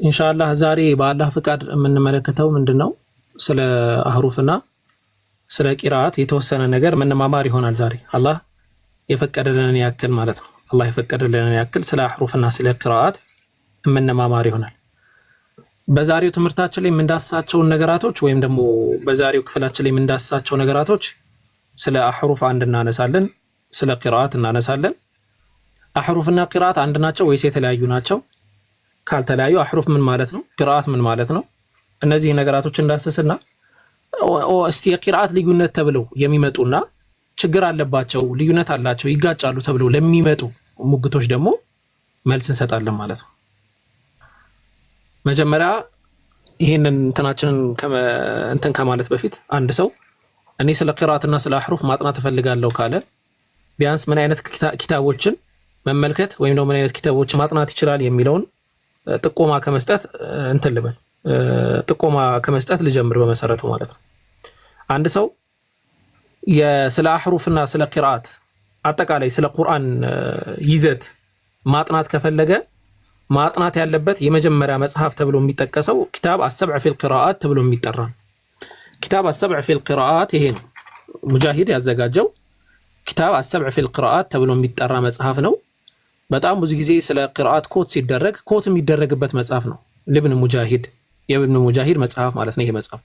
ኢንሻአላህ ዛሬ በአላህ ፍቃድ የምንመለከተው ምንድነው ስለ አህሩፍና ስለ ቂራአት የተወሰነ ነገር መነማማር ይሆናል። ዛሬ አላህ የፈቀደልን ያክል ማለት ነው። አላህ የፈቀደልን ያክል ስለ አህሩፍና ስለ ቂራአት መነማማር ይሆናል። በዛሬው ትምህርታችን ላይ የምንዳስሳቸው ነገራቶች ወይም ደግሞ በዛሬው ክፍላችን ላይ የምንዳስሳቸው ነገራቶች ስለ አህሩፍ አንድ እናነሳለን፣ ስለ ቂራአት እናነሳለን። አህሩፍና ቂራአት አንድ ናቸው ወይስ የተለያዩ ናቸው? ካልተለያዩ አህሩፍ ምን ማለት ነው? ቂራአት ምን ማለት ነው? እነዚህ ነገራቶች እንዳስስና እስቲ የቂራአት ልዩነት ተብለው የሚመጡና ችግር አለባቸው፣ ልዩነት አላቸው፣ ይጋጫሉ ተብለው ለሚመጡ ሙግቶች ደግሞ መልስ እንሰጣለን ማለት ነው። መጀመሪያ ይሄንን እንትናችንን እንትን ከማለት በፊት አንድ ሰው እኔ ስለ ቂራአትና ስለ አህሩፍ ማጥናት እፈልጋለሁ ካለ ቢያንስ ምን አይነት ኪታቦችን መመልከት ወይም ደግሞ ምን አይነት ኪታቦችን ማጥናት ይችላል የሚለውን ጥቆማ ከመስጠት እንትን ልበል ጥቆማ ከመስጠት ልጀምር በመሰረቱ ማለት ነው። አንድ ሰው ስለ አህሩፍና ስለ ቂራአት አጠቃላይ ስለ ቁርአን ይዘት ማጥናት ከፈለገ ማጥናት ያለበት የመጀመሪያ መጽሐፍ ተብሎ የሚጠቀሰው ኪታብ አሰብዕ ፊል ቂራአት ተብሎ የሚጠራ ኪታብ አሰብዕ ፊል ቂራአት ይሄ ነው። ሙጃሂድ ያዘጋጀው ኪታብ አሰብዕ ፊል ቂራአት ተብሎ የሚጠራ መጽሐፍ ነው። በጣም ብዙ ጊዜ ስለ ቂራአት ኮት ሲደረግ ኮት የሚደረግበት መጽሐፍ ነው። ለብን ሙጃሂድ የብን ሙጃሂድ መጽሐፍ ማለት ነው ይሄ መጽሐፍ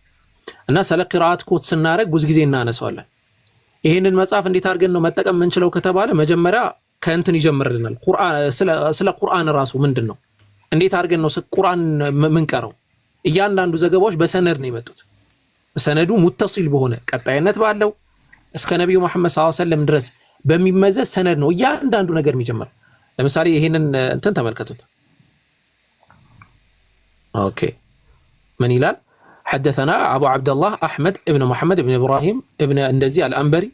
እና ስለ ቂራአት ኮት ስናረግ ብዙ ጊዜ እናነሳዋለን። ይሄንን መጽሐፍ እንዴት አድርገን ነው መጠቀም የምንችለው ከተባለ መጀመሪያ ከእንትን ይጀምርልናል። ስለ ቁርአን ራሱ ምንድነው እንዴት አድርገን ነው ቁርአን ምንቀረው? እያንዳንዱ ዘገባዎች በሰነድ ነው የመጡት። ሰነዱ ሙተሲል በሆነ ቀጣይነት ባለው እስከ ነብዩ መሐመድ ሰለላሁ ዐለይሂ ወሰለም ድረስ በሚመዘዝ ሰነድ ነው እያንዳንዱ ነገር የሚጀምረው። ለምሳሌ ይሄንን እንትን ተመልከቱት። ኦኬ ምን ይላል? حدثنا أبو عبد الله أحمد ابن محمد ابن إبراهيم ابن اندزي الأنبري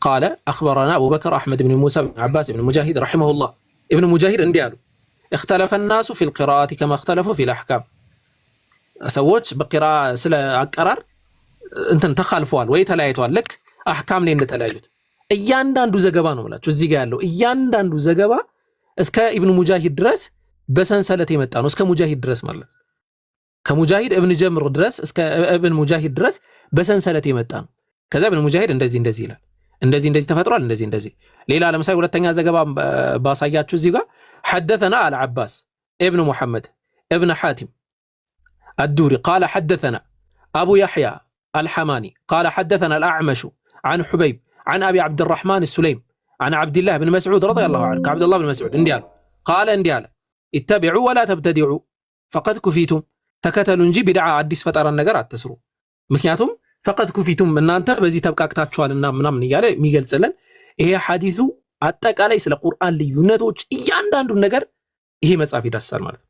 قال أخبرنا أبو بكر أحمد بن موسى بن عباس بن مجاهد رحمه الله. ابن مجاهد انديالو اختلف الناس في القراءة كما اختلفوا في الأحكام. سووش بقراءة سلا أقرار انتن تخالفوال ويتلايتوال لك أحكام لين تلايت እያንዳንዱ ዘገባ ነው ማለት እዚህ ጋር ያለው እያንዳንዱ ዘገባ እስከ ኢብኑ ሙጃሂድ ድረስ በሰንሰለት የመጣ ነው። እስከ ሙጃሂድ ድረስ ማለት ከሙጃሂድ ኢብኑ ጀምር ድረስ እስከ ኢብኑ ሙጃሂድ ድረስ በሰንሰለት የመጣ ነው። ከዛ ኢብኑ ሙጃሂድ እንደዚህ ይላል፣ እንደዚህ ተፈጥሯል፣ እንደዚህ ሌላ ለምሳሌ ሁለተኛ ዘገባ ባሳያችሁ እዚህ ጋር حدثنا العباس ابن محمد ابن حاتم الدوري قال حدثنا ابو يحيى الحماني قال حدثنا الاعمش عن حبيب عن ابي عبد الرحمن السليم عن عبد الله بن مسعود رضي الله عنه عبد الله بن مسعود انديال قال انديال اتبعوا ولا تبتدعوا فقد كفيتم تكتلوا እንጂ ቢድዓ አዲስ ፈጠራን ነገር አትስሩ ምክንያቱም فقد كفيتم እናንተ በዚህ ተብቃቅታችኋልና ምናምን እያለ የሚገልጽልን ይሄ ሐዲሱ አጠቃላይ ስለ ቁርአን ልዩነቶች እያንዳንዱ ነገር ይሄ መጽሐፍ ይዳስሳል ማለት ነው።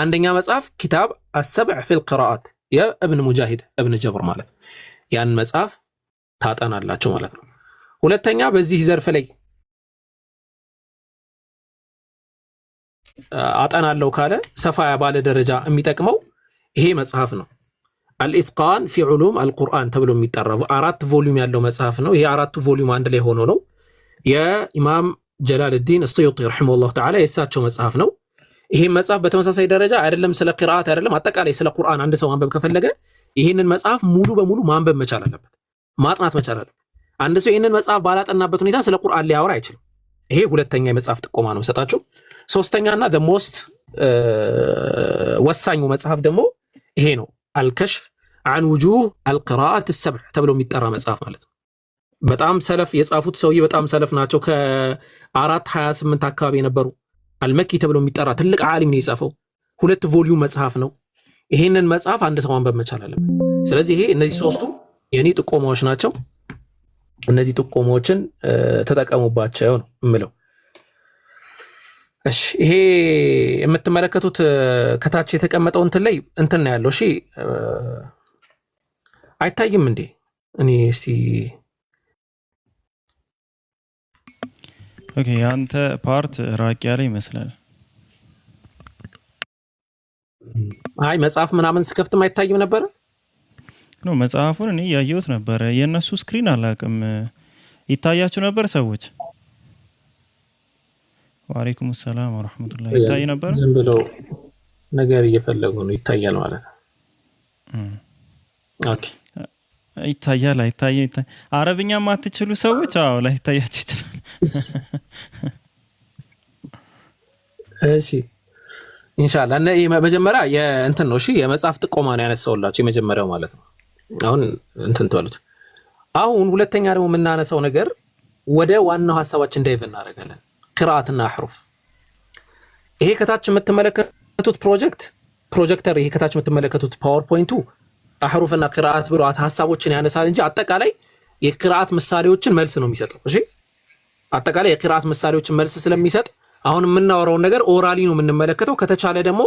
አንደኛ መጽሐፍ ኪታብ አሰብዕ ፊል ቂራአት የኢብኑ ሙጃሂድ ኢብኑ ጀብር ማለት ያን መጽሐፍ ታጠናላችሁ ማለት ነው። ሁለተኛ በዚህ ዘርፍ ላይ አጠናለው ካለ ሰፋ ባለ ደረጃ የሚጠቅመው ይሄ መጽሐፍ ነው። አልኢትቃን ፊ ዑሉም አልቁርአን ተብሎ የሚጠራው 4 ቮሊዩም ያለው መጽሐፍ ነው። ይሄ 4 ቮሊዩም አንድ ላይ ሆኖ ነው የኢማም ጀላልዲን አስዩጢ ረሂመሁላህ ተዓላ የሳቸው መጽሐፍ ነው። ይሄ መጽሐፍ በተመሳሳይ ደረጃ አይደለም ስለ ቂራአት አይደለም አጠቃላይ ስለ ቁርአን አንድ ሰው ማንበብ ከፈለገ ይሄንን መጽሐፍ ሙሉ በሙሉ ማንበብ መቻል አለበት፣ ማጥናት መቻል አለበት። አንድ ሰው ይሄንን መጽሐፍ ባላጠናበት ሁኔታ ስለ ቁርአን ሊያወራ አይችልም። ይሄ ሁለተኛ የመጽሐፍ ጥቆማ ነው ሰጣችሁ። ሶስተኛና the most ወሳኙ መጽሐፍ ደግሞ ይሄ ነው አልከሽፍ عن وجوه القراءات السبع ተብሎ የሚጠራ መጽሐፍ ማለት ነው። በጣም ሰለፍ የጻፉት ሰውዬ በጣም ሰለፍ ናቸው። ከ428 አካባቢ የነበሩ አልመኪ ተብሎ የሚጠራ ትልቅ ዓሊም ነው የጻፈው። 2 ቮሊዩም መጽሐፍ ነው። ይሄንን መጽሐፍ አንድ ሰው ማንበብ መቻል አለበት። ስለዚህ ይሄ እነዚህ ሶስቱ የኔ ጥቆማዎች ናቸው። እነዚህ ጥቆማዎችን ተጠቀሙባቸው ነው የምለው። እሺ ይሄ የምትመለከቱት ከታች የተቀመጠው እንትን ላይ እንትን ነው ያለው። እሺ አይታይም እንዴ? እኔ እስቲ ኦኬ አንተ ፓርት ራቅ ያለ ይመስላል። አይ መጽሐፍ ምናምን ስከፍትም አይታይም ነበር ነው መጽሐፉን እኔ ያየሁት ነበር። የነሱ ስክሪን አላቅም ይታያችሁ ነበር ሰዎች? ወአለይኩም ሰላም ወራህመቱላሂ ይታይ ነበር። ዝም ብለው ነገር እየፈለጉ ነው ይታያል ማለት ነው። ኦኬ ይታያል አይታይም። አረብኛ ማትችሉ ሰዎች አዎ ላይ ይታያችሁ ይችላል። እሺ ኢንሻአላህ መጀመሪያ የእንትን ነው። እሺ የመጽሐፍ ጥቆማ ነው ያነሳውላችሁ የመጀመሪያው ማለት ነው። አሁን እንትን ተወሉት። አሁን ሁለተኛ ደግሞ የምናነሳው ነገር ወደ ዋናው ሐሳባችን ዳይቭ እናደርጋለን። ቅራአትና አህሩፍ። ይሄ ከታች የምትመለከቱት ፕሮጀክተር ይሄ ከታች የምትመለከቱት ፓወርፖይንቱ አህሩፍና ቅራአት ብሎ ሐሳቦችን ያነሳል እንጂ አጠቃላይ የቅራአት ምሳሌዎችን መልስ ነው የሚሰጠው። እሺ አጠቃላይ የቅራአት ምሳሌዎችን መልስ ስለሚሰጥ አሁን የምናወራውን ነገር ኦራሊ ነው የምንመለከተው። ከተቻለ ደግሞ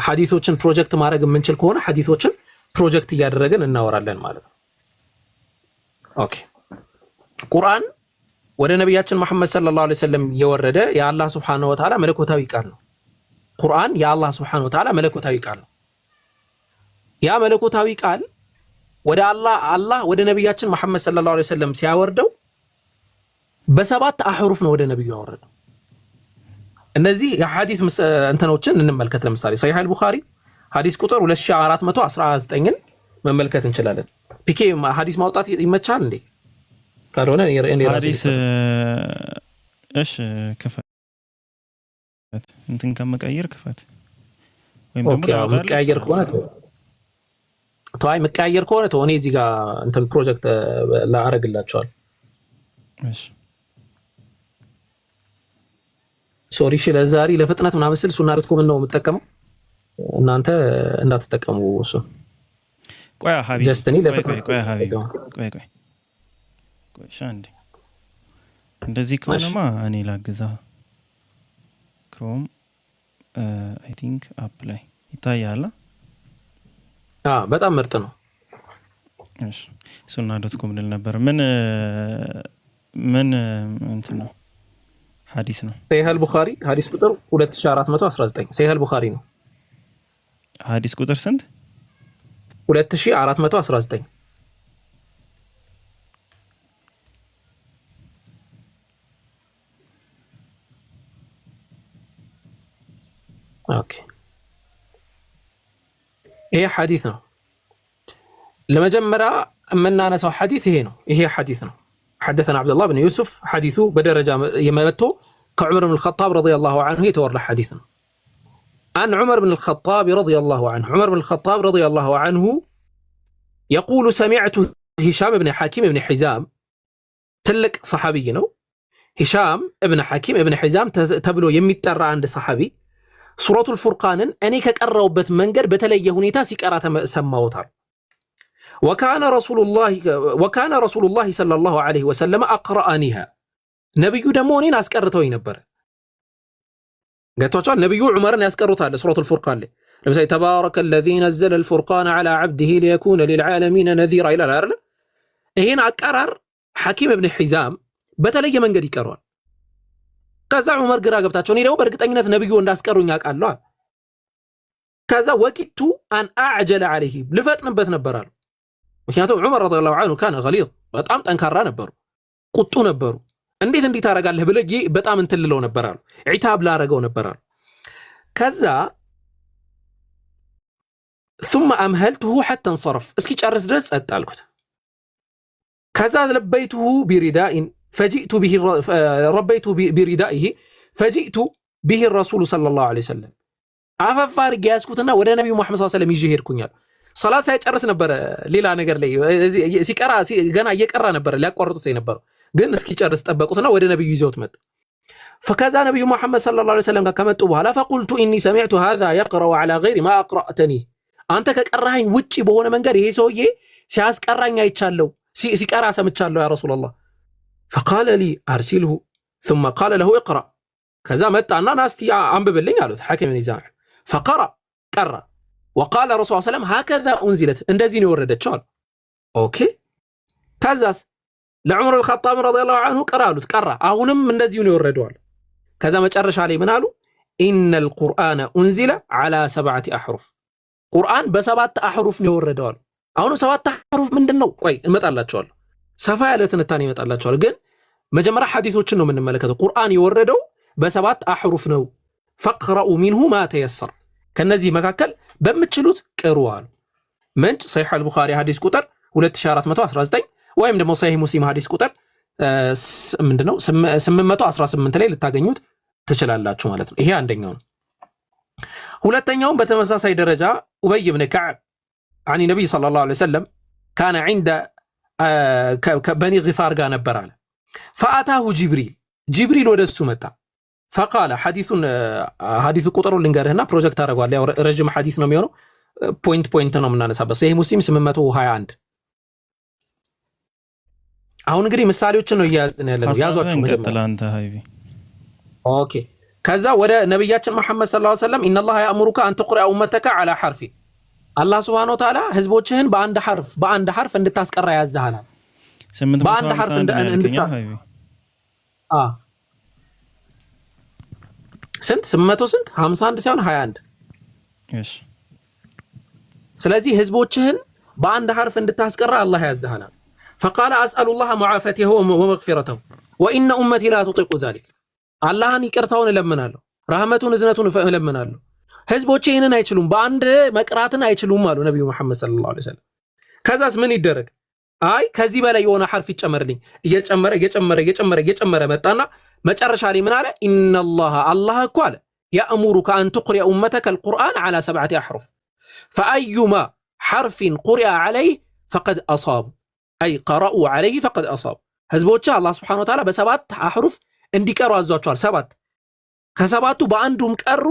ሐዲሶችን ፕሮጀክት ማድረግ የምንችል ከሆነ ሐዲሶችን ፕሮጀክት እያደረግን እናወራለን ማለት ነው። ኦኬ ቁርአን ወደ ነብያችን መሐመድ ሰለላሁ ዐለይሂ ወሰለም የወረደ የአላህ Subhanahu Wa Ta'ala መለኮታዊ ቃል ነው። ቁርአን የአላህ Subhanahu Wa Ta'ala መለኮታዊ ቃል ነው። ያ መለኮታዊ ቃል ወደ አላህ ወደ ነብያችን መሐመድ ሰለላሁ ዐለይሂ ወሰለም ሲያወርደው በሰባት አህሩፍ ነው ወደ ነብዩ ያወረደው። እነዚህ የሐዲስ እንትኖችን እንመልከት። ለምሳሌ ሰሂህ አል-ቡኻሪ ሐዲስ ቁጥር 2419ን መመልከት እንችላለን። ፒኬ ሐዲስ ማውጣት ይመቻል እንዴ? ካልሆነ እኔ ራሴ እሺ ክፈት እንትን ከመቀየር ክፈት ወይም ደግሞ መቀየር ከሆነ መቀየር ከሆነ እኔ እዚህ ጋር እንትን ፕሮጀክት ላአረግላችኋል። እሺ ሶሪ እሺ ለዛሬ ለፍጥነት ምናምን ስል ሱና.com ነው የምጠቀመው። እናንተ እንዳትጠቀሙ እሱ ቆይ ሀቢብ ጀስት እኔ ለፍጥነት ቆይ ሻንዲ እንደዚህ ከሆነማ እኔ ላግዛ። ክሮም አይ ቲንክ አፕ ላይ ይታያል። በጣም ምርጥ ነው። እሺ ሱና.com ልል ነበር። ምን እንትን ነው ሐዲስ ነው። ሰሂህ አል-ቡኻሪ ሐዲስ ቁጥር 2419 ሰሂህ አል-ቡኻሪ ነው። ሐዲስ ቁጥር ስንት? 2419 ኦኬ ይሄ ሐዲስ ነው። ለመጀመሪያ የምናነሳው ሐዲስ ይሄ ነው። ይሄ ሐዲስ ነው። حدثنا عبد الله بن يوسف حديثه بدرجة يمته كعمر بن الخطاب رضي الله عنه يتورى حديثنا عن عمر بن الخطاب رضي الله عنه. عمر بن الخطاب رضي الله عنه يقول سمعت هشام بن حكيم بن حزام تلك صحابي نو هشام ابن حكيم ابن حزام تبلو يميترى عند صحابي سورة الفرقان أني كقربت منجر بتليه هنيتا سيكرات سماوتها. وكان رسول الله صلى الله عليه وسلم أقرأنيها نبي دمونين أسكرتوي نبر قالوا نبي عمر أسكرتها لسورة الفرقان لمثلا تبارك الذي نزل الفرقان على عبده ليكون للعالمين نذيرا إلى الأرض. هنا أكرر حكيم بن حزام بتلي من قد يكرر كذا عمر قرأ قبتاتشوني لو برقت أنت نبي أسكروني قال كذا وكدت أن أعجل عليه لفت نبت نبرال. ምክንያቱም ዑመር ረዲየላሁ ዐንሁ ካነ ገሊዝ በጣም ጠንካራ ነበሩ፣ ቁጡ ነበሩ። እንዴት ታረጋለህ ብለህ በጣም እንትልለው ነበር አሉ። ዒታብ ላረገው ነበር አሉ። ከዛ ثم أمهلته حتى انصرف እስኪ ጨርስ ድረስ ጸጥ አልኩት። ከዛ ለበይቱሁ ቢሪዳኢ فجئت به ربيت بردائه فجئت به الرسول صلى الله عليه وسلم አፈፋር ያስኩትና ወደ ነብዩ መሐመድ ሰለላሁ ዐለይሂ ወሰለም ይዤ ሄድኩኛል። ሰላት ሳይጨርስ ነበር ሌላ ነገር ላይ ሲቀራ ገና እየቀራ ነበር ሊያቋርጡት ነበር። ግን እስኪ ጨርስ ጠበቁትና ወደ ነብዩ ይዘውት መጣ። فكذا نبي محمد صلى الله عليه وسلم ከመጡ በኋላ فقلت اني سمعت هذا يقرأ على غير ما اقرأتني አንተ ከቀራኸኝ ውጪ በሆነ መንገድ ይሄ ሰውዬ ሲያስቀራኝ አይቻለው ሲቀራ ሰምቻለሁ يا رسول الله. فقال لي ارسله ثم قال له اقرأ ከዛ መጣና ናስቲ አንብብልኝ አሉት ሐኪም ንዛዕ فقرأ قرأ وقال رسول الله صلى الله عليه وسلم هكذا أنزلت እንደዚህ ነው ወረደችው አሉ። ኦኬ ከዛስ ለዑመር الخطاب رضي الله عنه ቀራሉት ቀራ አሁንም እንደዚህ ነው ወረደው አሉ። ከዛ መጨረሻ ላይ ምን አሉ? إن القرآن أنزل على 7 أحرف ቁርአን በሰባት አህሩፍ ነው ወረደው አሉ። አሁን ሰባት አህሩፍ ምንድነው? ቆይ እመጣላችኋለሁ፣ ሰፋ ያለ ትንታኔ እመጣላችኋለሁ። ግን መጀመሪያ ሐዲሶችን ነው የምንመለከተው። ቁርአን የወረደው በሰባት አህሩፍ ነው። فاقرؤوا منه ما تيسر ከነዚህ መካከል በመችሉት ቅሩ አሉ ምንጭ ሰሒህ አልቡኻሪ ሐዲስ ቁጥር 2419 ወይም ደግሞ ሰሒህ ሙስሊም ሐዲስ ቁጥር ምንድነው 818 ላይ ልታገኙት ትችላላችሁ ማለት ነው ይሄ አንደኛው ነው ሁለተኛው በተመሳሳይ ደረጃ ኡበይ ኢብኑ ከዕብ عن النبي صلى الله عليه وسلم كان عند بني غفار ጋር ነበር አለ فاتاه جبريل ወደሱ መጣ فقال حديث ቁጥሩ ልንገርህና ፕሮጀክት አደረጋለሁ ያው ረጅም ሐዲስ ነው የሚሆነው ፖይንት ነው የምናነሳበት ሰሒህ ሙስሊም 821 አሁን እንግዲህ ምሳሌዎችን ነው ያያዝን ያለነው ያዟችሁ መጀመሪያ ኦኬ ከዛ ወደ ነብያችን መሐመድ ሰለላሁ ዐለይሂ ወሰለም ኢነላህ ያእሙሩከ አን ተቅረአ ኡመተከ ዐላ ሐርፊ አላህ Subhanahu Wa Ta'ala ህዝቦችህን በአንድ ሐርፍ እንድታስቀራ ያዛሃል በአንድ ሐርፍ ስንት 851 ሳይሆን 21 እሺ ስለዚህ ህዝቦችህን በአንድ ሐርፍ እንድታስቀራ አላህ ያዛሃል فقال اسال الله معافته ومغفرته وان امتي لا تطيق ذلك አላህን ይቅርታውን እለምናለሁ ረህመቱን እዝነቱን እለምናለሁ ህዝቦቼ ይሄንን አይችሉም በአንድ መቅራትን አይችሉም አሉ ነብዩ መሐመድ ሰለላሁ ዐለይሂ ወሰለም ከዛስ ምን ይደረግ አይ ከዚህ በላይ የሆነ ሐርፍ ይጨመርልኝ እየጨመረ መጣና መጨረሻ ላይ ምን አለ ኢነላህ አላህ እኮ አለ ያእሙሩከ አን ተቅረአ ኡመተከ القرآن على 7 أحرف فأيما حرف قرئ عليه فقد أصاب أي قرأوا عليه فقد أصاب ህዝቦቼ አላህ Subhanahu Wa Ta'ala በሰባት አህሩፍ እንዲቀሩ አዟቸዋል ሰባት ከሰባቱ በአንዱም ቀሩ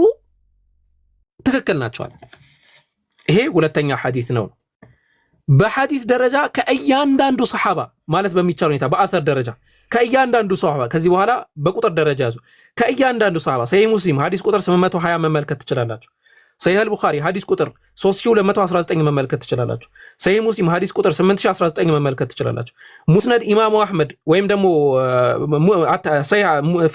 ትክክል ናቸዋል ይሄ ሁለተኛ ሐዲስ ነው በሐዲስ ደረጃ ከእያንዳንዱ ሰሃባ ማለት በሚቻል ሁኔታ በአثር ደረጃ ከእያንዳንዱ ሰሃባ ከዚህ በኋላ በቁጥር ደረጃ ያዙ ከእያንዳንዱ ሰሃባ ሰሒህ ሙስሊም ሐዲስ ቁጥር 820 መመልከት ትችላላችሁ ሰሒህ አልቡኻሪ ሐዲስ ቁጥር 3219 መመልከት ትችላላችሁ ሰሒህ ሙስሊም ሐዲስ ቁጥር 8019 መመልከት ትችላላችሁ ሙስነድ ኢማሙ አህመድ ወይም ደግሞ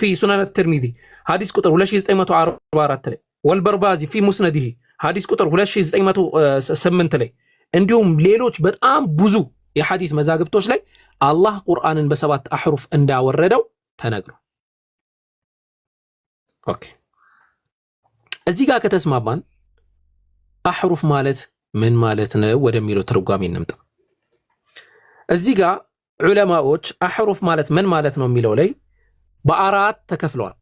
في سنن الترمذي ሐዲስ ቁጥር 2944 ላይ ወልበርባዚ في مسنده ሐዲስ ቁጥር 2908 ላይ እንዲሁም ሌሎች በጣም ብዙ የሐዲስ መዛግብቶች ላይ አላህ ቁርአንን በሰባት አህሩፍ እንዳወረደው ተነግሯል ኦኬ እዚህ ጋር ከተስማማን አህሩፍ ማለት ምን ማለት ነው ወደሚለው ትርጓሜ እንምጣ እዚህ ጋር ዑለማዎች አህሩፍ ማለት ምን ማለት ነው የሚለው ላይ በአራት ተከፍለዋል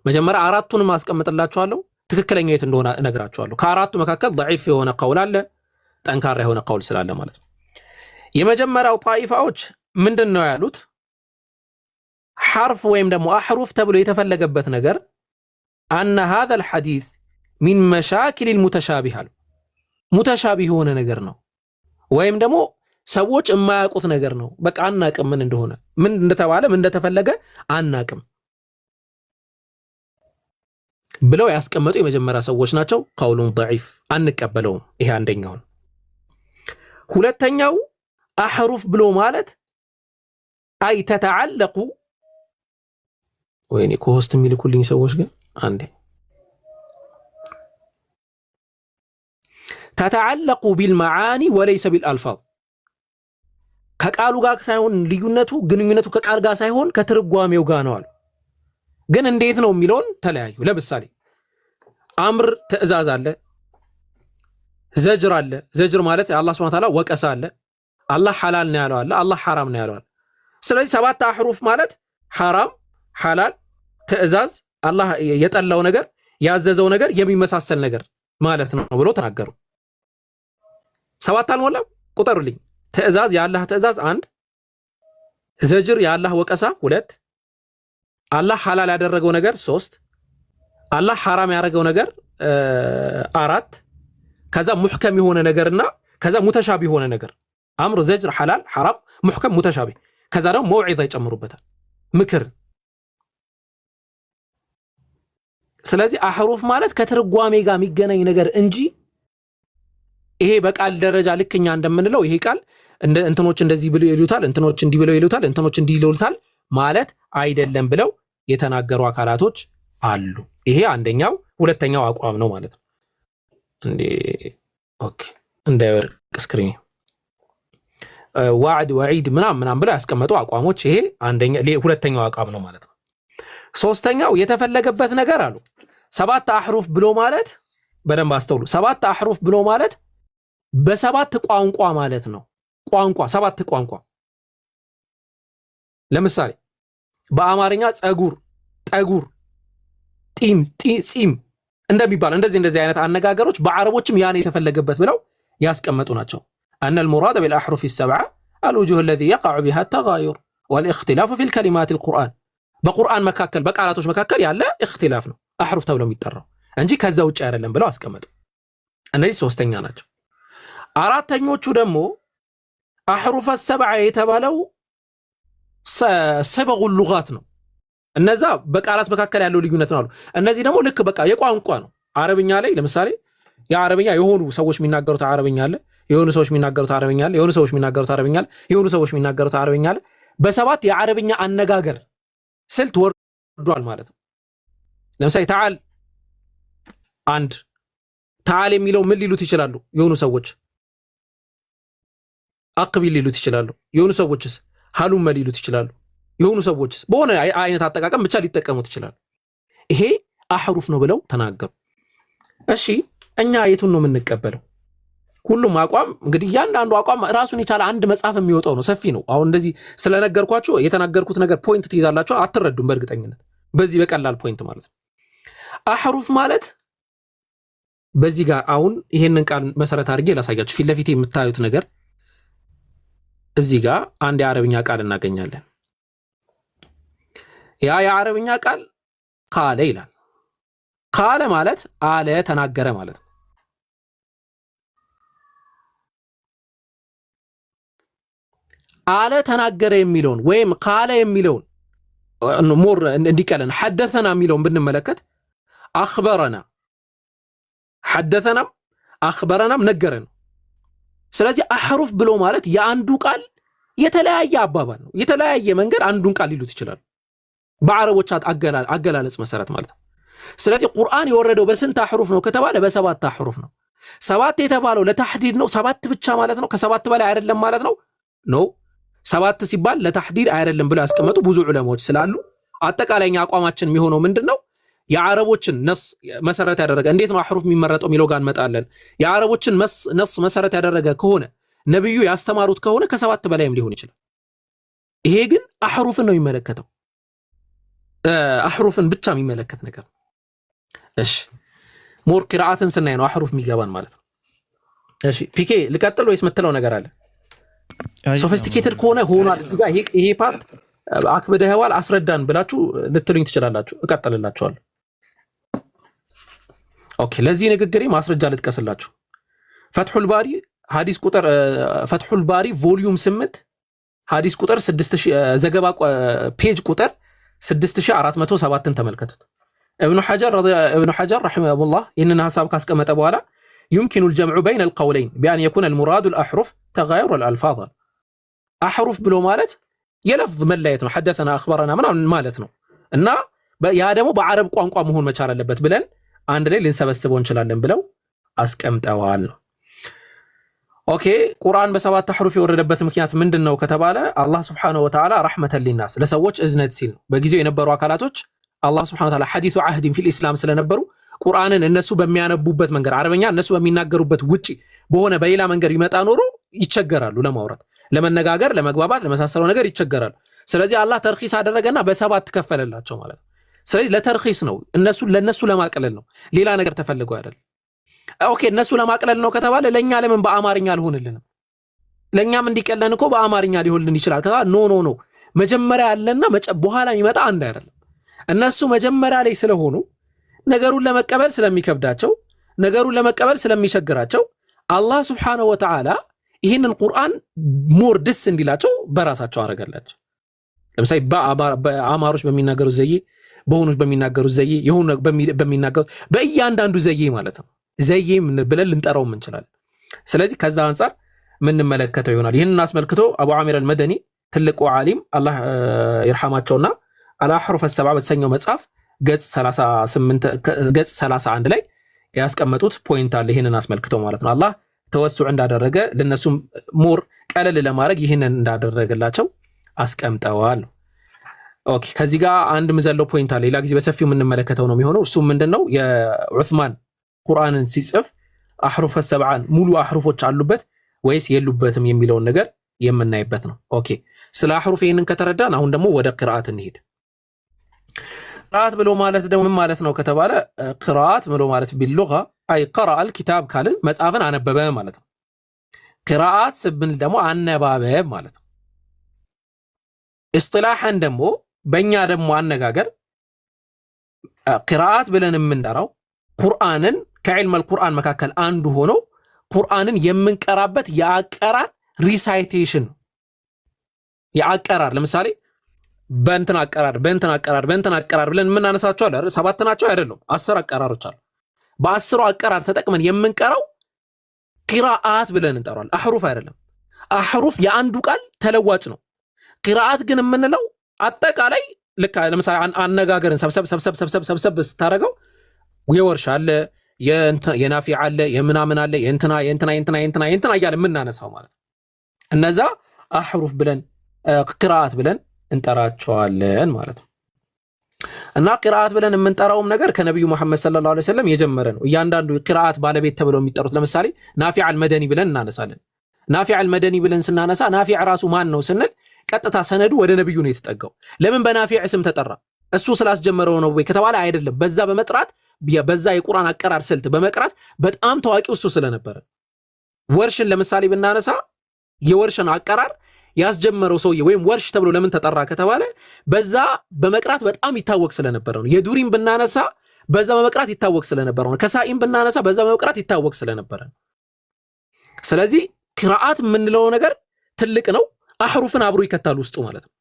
መጀመሪያ አራቱን ማስቀምጥላችኋለሁ ትክክለኛው የት እንደሆነ እነግራችኋለሁ ከአራቱ መካከል ضعيف የሆነ ቀውል አለ ጠንካራ የሆነ ቀውል ስላለ ማለት ነው የመጀመሪያው ጣይፋዎች ምንድነው ያሉት ሐርፍ ወይም ደግሞ አህሩፍ ተብሎ የተፈለገበት ነገር أن هذا الحديث من مشاكل المتشابه متشابه የሆነ ነገር ነው ወይም ደግሞ ሰዎች የማያውቁት ነገር ነው በቃ አናቅም ምን እንደሆነ ምን እንደተባለ ምን እንደተፈለገ አናቅም ብለው ያስቀመጡ የመጀመሪያ ሰዎች ናቸው ቀውሉን ضعيف አንቀበለውም ይሄ አንደኛው ሁለተኛው አህሩፍ ብሎ ማለት አይ ተተዓለቁ ወይኔ ኮሆስት የሚልኩልኝ ሰዎች ግን አንዴ ተተዓለቁ بالمعاني وليس بالالفاظ ከቃሉ ጋር ሳይሆን ግንኙነቱ ከቃል ጋር ሳይሆን ከትርጓሜው ጋር ነው አሉ ግን እንዴት ነው የሚለውን ተለያዩ ለምሳሌ አምር ትእዛዝ አለ ዘጅር አለ ዘጅር ማለት አላህ Subhanahu Wa Ta'ala ወቀሳ አለ አላህ ሐላል ነው ያለው አለ አላህ ሐራም ነው ያለው ስለዚህ ሰባት አህሩፍ ማለት ሐራም ሐላል ትእዛዝ አላህ የጠላው ነገር ያዘዘው ነገር የሚመሳሰል ነገር ማለት ነው ብሎ ተናገሩ ሰባት አልሞላም ቁጠሩልኝ ትእዛዝ የአላህ ትእዛዝ 1 ዘጅር የአላህ ወቀሳ 2 አላህ ሐላል ያደረገው ነገር 3 አላህ ሐራም ያደረገው ነገር 4 ከዛ ሙህከም የሆነ ነገርና ከዛ ሙተሻቢ የሆነ ነገር አምር ዘጅር ሐላል ሐራም ሙህከም ሙተሻቢ ከዛ ደግሞ መውዒዛ ይጨምሩበታል ምክር ስለዚህ አህሩፍ ማለት ከትርጓሜ ጋር የሚገናኝ ነገር እንጂ ይሄ በቃል ደረጃ ልክኛ እንደምንለው ይሄ ቃል እንትኖች እንደዚህ ብለው ይሉታል እንትኖች እንዲህ ብለው ይሉታል እንትኖች እንዲህ ይሉታል ማለት አይደለም ብለው የተናገሩ አካላቶች አሉ ይሄ አንደኛው ሁለተኛው አቋም ነው ማለት ነው እንዴ ኦኬ እንዳይወርቅ ስክሪን ዋዕድ ወዒድ ምናምን ብለው ያስቀመጡ አቋሞች ይሄ አንደኛ ሁለተኛው አቋም ነው ማለት ነው ሶስተኛው የተፈለገበት ነገር አሉ ሰባት አህሩፍ ብሎ ማለት በደንብ አስተውሉ። ሰባት አህሩፍ ብሎ ማለት በሰባት ቋንቋ ማለት ነው። ቋንቋ ሰባት ቋንቋ። ለምሳሌ በአማርኛ ጸጉር፣ ጠጉር፣ ጢም እንደሚባል እንደዚህ አይነት አነጋገሮች በአረቦችም ያን የተፈለገበት ብለው ያስቀመጡ ናቸው። أن المراد بالأحرف السبعة الوجوه الذي يقع بها التغاير والاختلاف في الكلمات القرآن በቁርአን መካከል በቃላቶች መካከል ያለ اختلاف ነው አህሩፍ ተብሎ የሚጠራው እንጂ ከዛ ውጭ አይደለም ብለው አስቀመጡ። እነዚህ ሶስተኛ ናቸው። አራተኞቹ ደግሞ አህሩፍ السبعة የተባለው ሰበጉ ሉጋት ነው። እነዛ በቃላት መካከል ያለው ልዩነት ነው አሉ። እነዚህ ደግሞ ልክ በቃ የቋንቋ ነው። አረብኛ ላይ ለምሳሌ የአረብኛ የሆኑ ሰዎች የሚናገሩት አረብኛ አለ፣ የሆኑ ሰዎች የሚናገሩት አረብኛ አለ፣ የሆኑ ሰዎች የሚናገሩት አረብኛ አለ፣ የሆኑ ሰዎች የሚናገሩት አረብኛ አለ። በሰባት የአረብኛ አነጋገር ስልት ወርዷል ማለት ነው። ለምሳሌ ተዓል አንድ ተዓል የሚለው ምን ሊሉት ይችላሉ? የሆኑ ሰዎች አቅቢል ሊሉት ይችላሉ። የሆኑ ሰዎችስ ሀሉም ሊሉት ይችላሉ። የሆኑ ሰዎችስ በሆነ አይነት አጠቃቀም ብቻ ሊጠቀሙት ይችላሉ። ይሄ አህሩፍ ነው ብለው ተናገሩ። እሺ እኛ የቱን ነው የምንቀበለው? ሁሉም አቋም እንግዲህ እያንዳንዱ አቋም ራሱን የቻለ አንድ መጽሐፍ የሚወጣው ነው። ሰፊ ነው። አሁን እንደዚህ ስለነገርኳችሁ የተናገርኩት ነገር ፖይንት ትይዛላችሁ አትረዱም በእርግጠኝነት በዚህ በቀላል ፖይንት ማለት ነው። አህሩፍ ማለት በዚህ ጋር አሁን ይሄንን ቃል መሰረት አድርጌ ላሳያችሁ። ፊት ለፊት የምታዩት ነገር እዚህ ጋር አንድ የአረብኛ ቃል እናገኛለን። ያ የአረብኛ ቃል ቃለ ይላል። ቃለ ማለት አለ ተናገረ ማለት ነው። አለ ተናገረ የሚለውን ወይም ቃለ የሚለውን ሞር እንዲቀለን ሐደተና የሚለውን ብንመለከት አኽበረና ሐደተናም አኽበረናም ነገረን። ስለዚህ አህሩፍ ብሎ ማለት የአንዱ ቃል የተለያየ አባባል ነው። የተለያየ መንገድ አንዱን ቃል ሊሉት ይችላል በአረቦች አገላለጽ መሰረት ማለት ነው። ስለዚህ ቁርአን የወረደው በስንት አህሩፍ ነው ከተባለ በሰባት አህሩፍ ነው። ሰባት የተባለው ለተህዲድ ነው። ሰባት ብቻ ማለት ነው። ከሰባት በላይ አይደለም ማለት ነው። ኖ ሰባት ሲባል ለተህዲድ አይደለም ብለው ያስቀመጡ ብዙ ዑለማዎች ስላሉ አጠቃላይኛ አቋማችን የሚሆነው ምንድነው? የአረቦችን ነስ መሰረት ያደረገ እንዴት ነው አህሩፍ የሚመረጠው የሚለው ጋር እንመጣለን። የአረቦችን ነስ መሰረት ያደረገ ከሆነ ነብዩ ያስተማሩት ከሆነ ከሰባት በላይም ሊሆን ይችላል። ይሄ ግን አህሩፍን ነው የሚመለከተው። አህሩፍን ብቻ የሚመለከት ነገር። እሺ ሞር ቂራአትን ስናይ ነው አህሩፍ የሚገባን ማለት ነው። እሺ ፒኬ ልቀጥል ወይስ መተለው ነገር አለ? ሶፊስቲኬትድ ከሆነ ሆኗል። እዚህ ጋር ይሄ ፓርት አክብደህዋል አስረዳን ብላችሁ ልትሉኝ ትችላላችሁ። እቀጥልላችኋለሁ። ኦኬ ለዚህ ንግግሬ ማስረጃ ልጥቀስላችሁ። ፈትሁል ባሪ ሐዲስ ቁጥር ፈትሁል ባሪ ቮልዩም 8 ሐዲስ ቁጥር 6000 ዘገባ ፔጅ ቁጥር 6407ን ተመልከቱት። ابن حجر رحمه الله إننا حساب كاسكمة بوالا يمكن الجمع بين القولين بأن يكون المراد الأحرف تغير الألفاظ. أحرف بلو مالت يلفظ ملايتنا حدثنا أخبرنا من مالتنا إن يا دمو بعرب قوانقوا مهون مشارة لبت بلن عند لي لنسبسبون شلالن بلو أسكمت أوال. أوكي قرآن بسوات تحرف يوردبت مكينات من دنو كتبالا الله سبحانه وتعالى رحمة للناس لسووش إذنت سيل بجيزو ينبروا أكالاتوش الله سبحانه وتعالى حديث عهد في الإسلام ስለነበሩ ቁርአንን እነሱ በሚያነቡበት መንገድ አረበኛ እነሱ በሚናገሩበት ውጪ በሆነ በሌላ መንገድ ይመጣ ኖሮ ይቸገራሉ ለማውራት ለመነጋገር ለመግባባት ለመሳሰለው ነገር ይቸገራሉ። ስለዚህ አላህ ተርኺስ አደረገና በሰባት ተከፈለላቸው ማለት ነው። ስለዚህ ለተርኺስ ነው ለነሱ ለማቅለል ነው ሌላ ነገር ተፈልገው አይደል። ኦኬ እነሱ ለማቅለል ነው ከተባለ ለኛ ለምን በአማርኛ አልሆንልንም? ለኛም እንዲቀለን እኮ በአማርኛ ሊሆንልን ይችላል። ኖ መጀመሪያ ያለና በኋላ የሚመጣ አንድ አይደለም። እነሱ መጀመሪያ ላይ ስለሆኑ ነገሩን ለመቀበል ስለሚከብዳቸው ነገሩን ለመቀበል ስለሚቸግራቸው አላህ Subhanahu Wa Ta'ala ይህንን ቁርአን ሞር ደስ እንዲላቸው በራሳቸው አረጋላቸው። ለምሳሌ በአማሮች በሚናገሩት ዘዬ በሆኑች በሚናገሩት ዘዬ የሆኑ በሚናገሩት በእያንዳንዱ ዘዬ ማለት ነው ዘዬ ምን ብለን ልንጠራው እንችላለን። ስለዚህ ከዛ አንፃር ምን እንመለከተው ይሆናል። ይህንን አስመልክቶ አቡ አሚር አልመደኒ ትልቁ ዓሊም አላህ ይርሐማቸውና አልአህሩፍ السبعة በተሰኘው መጽሐፍ ገጽ 31 ላይ ያስቀመጡት ፖይንት አለ። ይሄንን አስመልክተው ማለት ነው አላህ ተወሱዕ እንዳደረገ ለነሱም ሞር ቀለል ለማድረግ ይሄንን እንዳደረገላቸው አስቀምጠዋል። ኦኬ ከዚህ ጋር አንድ ምዘለው ፖይንት አለ ሌላ ጊዜ በሰፊው የምንመለከተው ነው የሚሆነው እሱ ምንድነው የዑስማን ቁርአንን ሲጽፍ አህሩፍ ሰብዓን ሙሉ አህሩፎች አሉበት ወይስ የሉበትም የሚለውን ነገር የምናይበት ነው ኦኬ ስለ አህሩፍ ይሄንን ከተረዳን አሁን ደግሞ ወደ ቅራአት እንሂድ ቅራአት ብሎ ማለት ደግሞ ምን ማለት ነው ከተባለ ቅራአት ብሎ ማለት ቢልሉጋ አይ ቀራ الكتاب ካልን መጽሐፍን አነበበ ማለት ነው ቅራአት ስብን ደግሞ አነባበብ ማለት ነው እስጥላሐን ደግሞ በእኛ ደግሞ አነጋገር ቅራአት ብለን የምንጠራው ቁርአንን ከዕልም القرآن መካከል አንዱ ሆኖ ቁርአንን የምንቀራበት የአቀራር ሪሳይቴሽን የአቀራር ለምሳሌ በእንትን አቀራር ብለን የምናነሳቸው አለ ሰባት ናቸው አይደለም 10 አቀራሮች አሉ በ10 አቀራር ተጠቅመን የምንቀራው ቅራአት ብለን እንጠራዋለን አህሩፍ አይደለም አህሩፍ የአንዱ ቃል ተለዋጭ ነው ቅራአት ግን የምንለው አጠቃላይ ልክ ለምሳሌ አነጋገርን ሰብሰብ ስታረገው የወርሽ አለ የናፊዕ አለ የምናምን አለ የእንትና እያለ የምናነሳው ማለት ነው እነዛ አህሩፍ ብለን ቅራአት ብለን እንጠራቸዋለን ማለት ነው እና ቅራአት ብለን የምንጠራውም ነገር ከነብዩ መሐመድ ሰለላሁ ዐለይሂ ወሰለም የጀመረ ነው እያንዳንዱ ቅራአት ባለቤት ተብለው የሚጠሩት ለምሳሌ ናፊዕ አልመደኒ ብለን እናነሳለን ናፊዕ አልመደኒ ብለን ስናነሳ ናፊዕ ራሱ ማን ነው ስንል ቀጥታ ሰነዱ ወደ ነብዩ ነው የተጠጋው ለምን በናፊዕ ስም ተጠራ እሱ ስላስጀመረው ነው ወይ ከተባለ አይደለም በዛ በመጥራት በዛ የቁርአን አቀራር ስልት በመቅራት በጣም ታዋቂው እሱ ስለነበረ ወርሽን ለምሳሌ ብናነሳ የወርሽን አቀራር ያስጀመረው ሰውዬ ወይም ወርሽ ተብሎ ለምን ተጠራ ከተባለ በዛ በመቅራት በጣም ይታወቅ ስለነበረ ነው የዱሪን ብናነሳ በዛ በመቅራት ይታወቅ ስለነበረ ነው ከሳኢም ብናነሳ በዛ በመቅራት ይታወቅ ስለነበረ ነው ስለዚህ ቅራአት የምንለው ነገር ትልቅ ነው አህሩፍን አብሮ ይከታል ውስጡ ማለት ነው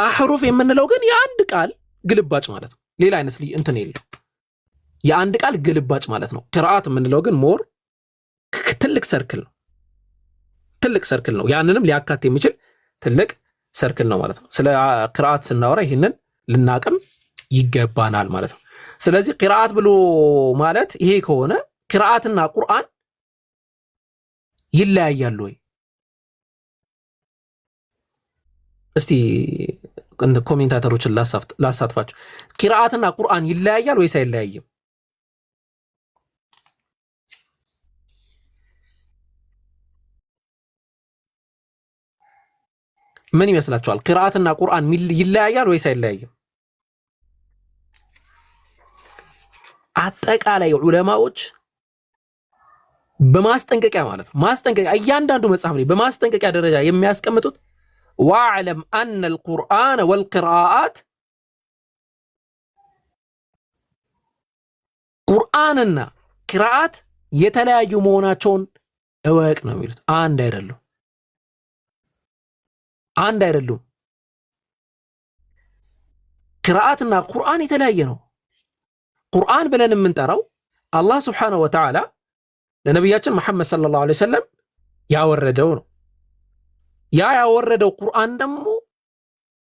አህሩፍ የምንለው ግን የአንድ ቃል ግልባጭ ማለት ነው ሌላ አይነት እንትን የለው የአንድ ቃል ግልባጭ ማለት ነው ቅራአት የምንለው ግን ሞር ትልቅ ሰርክል ነው ያንንም ሊያካት የሚችል ትልቅ ሰርክል ነው ማለት ነው ስለ ቅራአት ስናወራ ይሄንን ልናቅም ይገባናል ማለት ነው ስለዚህ ቅራአት ብሎ ማለት ይሄ ከሆነ ቅራአትና ቁርአን ይለያያሉ ወይ እስቲ ኮሜንታተሮችን ላሳትፋችሁ ቅራአትና ቁርአን ይለያያል ወይስ አይለያይም ምን ይመስላችኋል ቅራአትና ቁርአን ይለያያል ወይስ አይለያይም አጠቃላይ ዑለማዎች በማስጠንቀቂያ ማለት ማስጠንቀቂያ እያንዳንዱ መጽሐፍ ላይ በማስጠንቀቂያ ደረጃ የሚያስቀምጡት واعلم أن القرآن والقراءات قرآننا قراءات የተለያዩ መሆናቸውን እወቅ ነው የሚሉት አንድ አይደሉም ቅራአትና ቁርአን የተለያየ ነው ቁርአን ብለን የምንጠራው አላህ Subhanahu Wa Ta'ala ለነብያችን መሐመድ ሰለላሁ ዐለይሂ ወሰለም ያወረደው ነው ያወረደው ቁርአን ደግሞ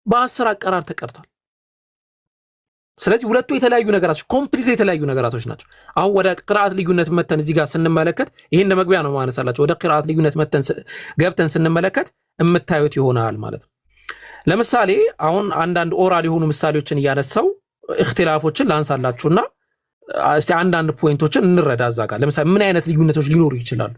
በ10 አቀራር ተቀርቷል ስለዚህ ሁለቱ የተለያዩ ነገራቶች ኮምፕሊት የተለያዩ ነገራቶች ናቸው አሁን ወደ ቅራአት ልዩነት መተን እዚህ ጋር ስንመለከት ይሄን ለመግቢያ ነው ማነሳላችሁ ወደ ቅራአት ልዩነት መተን ገብተን ስንመለከት እምታዩት ይሆናል ማለት ነው ለምሳሌ አሁን አንዳንድ ኦራል የሆኑ ምሳሌዎችን ያነሳው እክትላፎችን ላንሳላችሁና እስቲ አንዳንድ ፖይንቶችን እንረዳ እዛ ጋር ለምሳሌ ምን አይነት ልዩነቶች ሊኖሩ ይችላሉ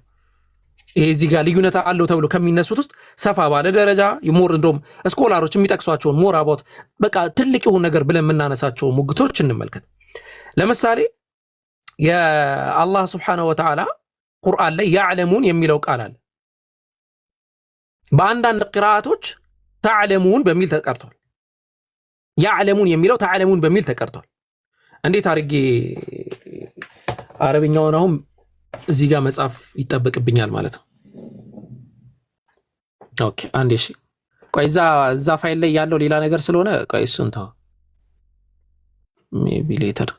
ይሄ እዚህ ጋር ልዩነት አለው ተብሎ ከሚነሱት ውስጥ ሰፋ ባለ ደረጃ ሞር እንደም ስኮላሮች የሚጠቅሷቸው ሞር አባውት በቃ ትልቅ የሆነ ነገር ብለን የምናነሳቸው ሙግቶች እንመልከት ለምሳሌ የአላህ Subhanahu Wa Ta'ala ቁርአን ላይ ያዕለሙን የሚለው ቃል አለ በአንዳንድ ቅራአቶች ተዕለሙን በሚል ተቀርቷል ያዕለሙን የሚለው ተዕለሙን በሚል ተቀርቷል እንዴት አርጌ አረብኛውን አሁን እዚህ ጋር መጻፍ ይጠበቅብኛል ማለት ነው ኦኬ አንዴ እሺ ቆይ እዛ ፋይል ላይ ያለው ሌላ ነገር ስለሆነ ቆይ እሱን ተው ሜቢ ሌተር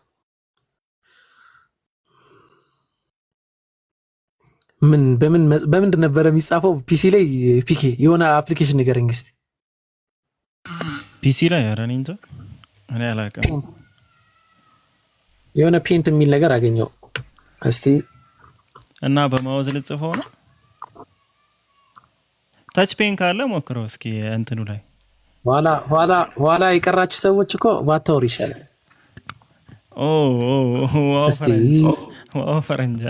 በምን ነበር የሚጻፈው ፒሲ ላይ ፒኬ የሆነ አፕሊኬሽን ንገረኝ እስቲ ፒሲ ላይ ያረን እንት እኔ አላውቅም የሆነ ፔንት የሚል ነገር አገኘው እስቲ እና በማውዝ ልጽፈው ነው ታች ፔን ካለ ሞክረው እስኪ እንትኑ ላይ ኋላ የቀራችሁ ሰዎች እኮ ባታወሩ ይሻላል። እስቲ ፈረንጃ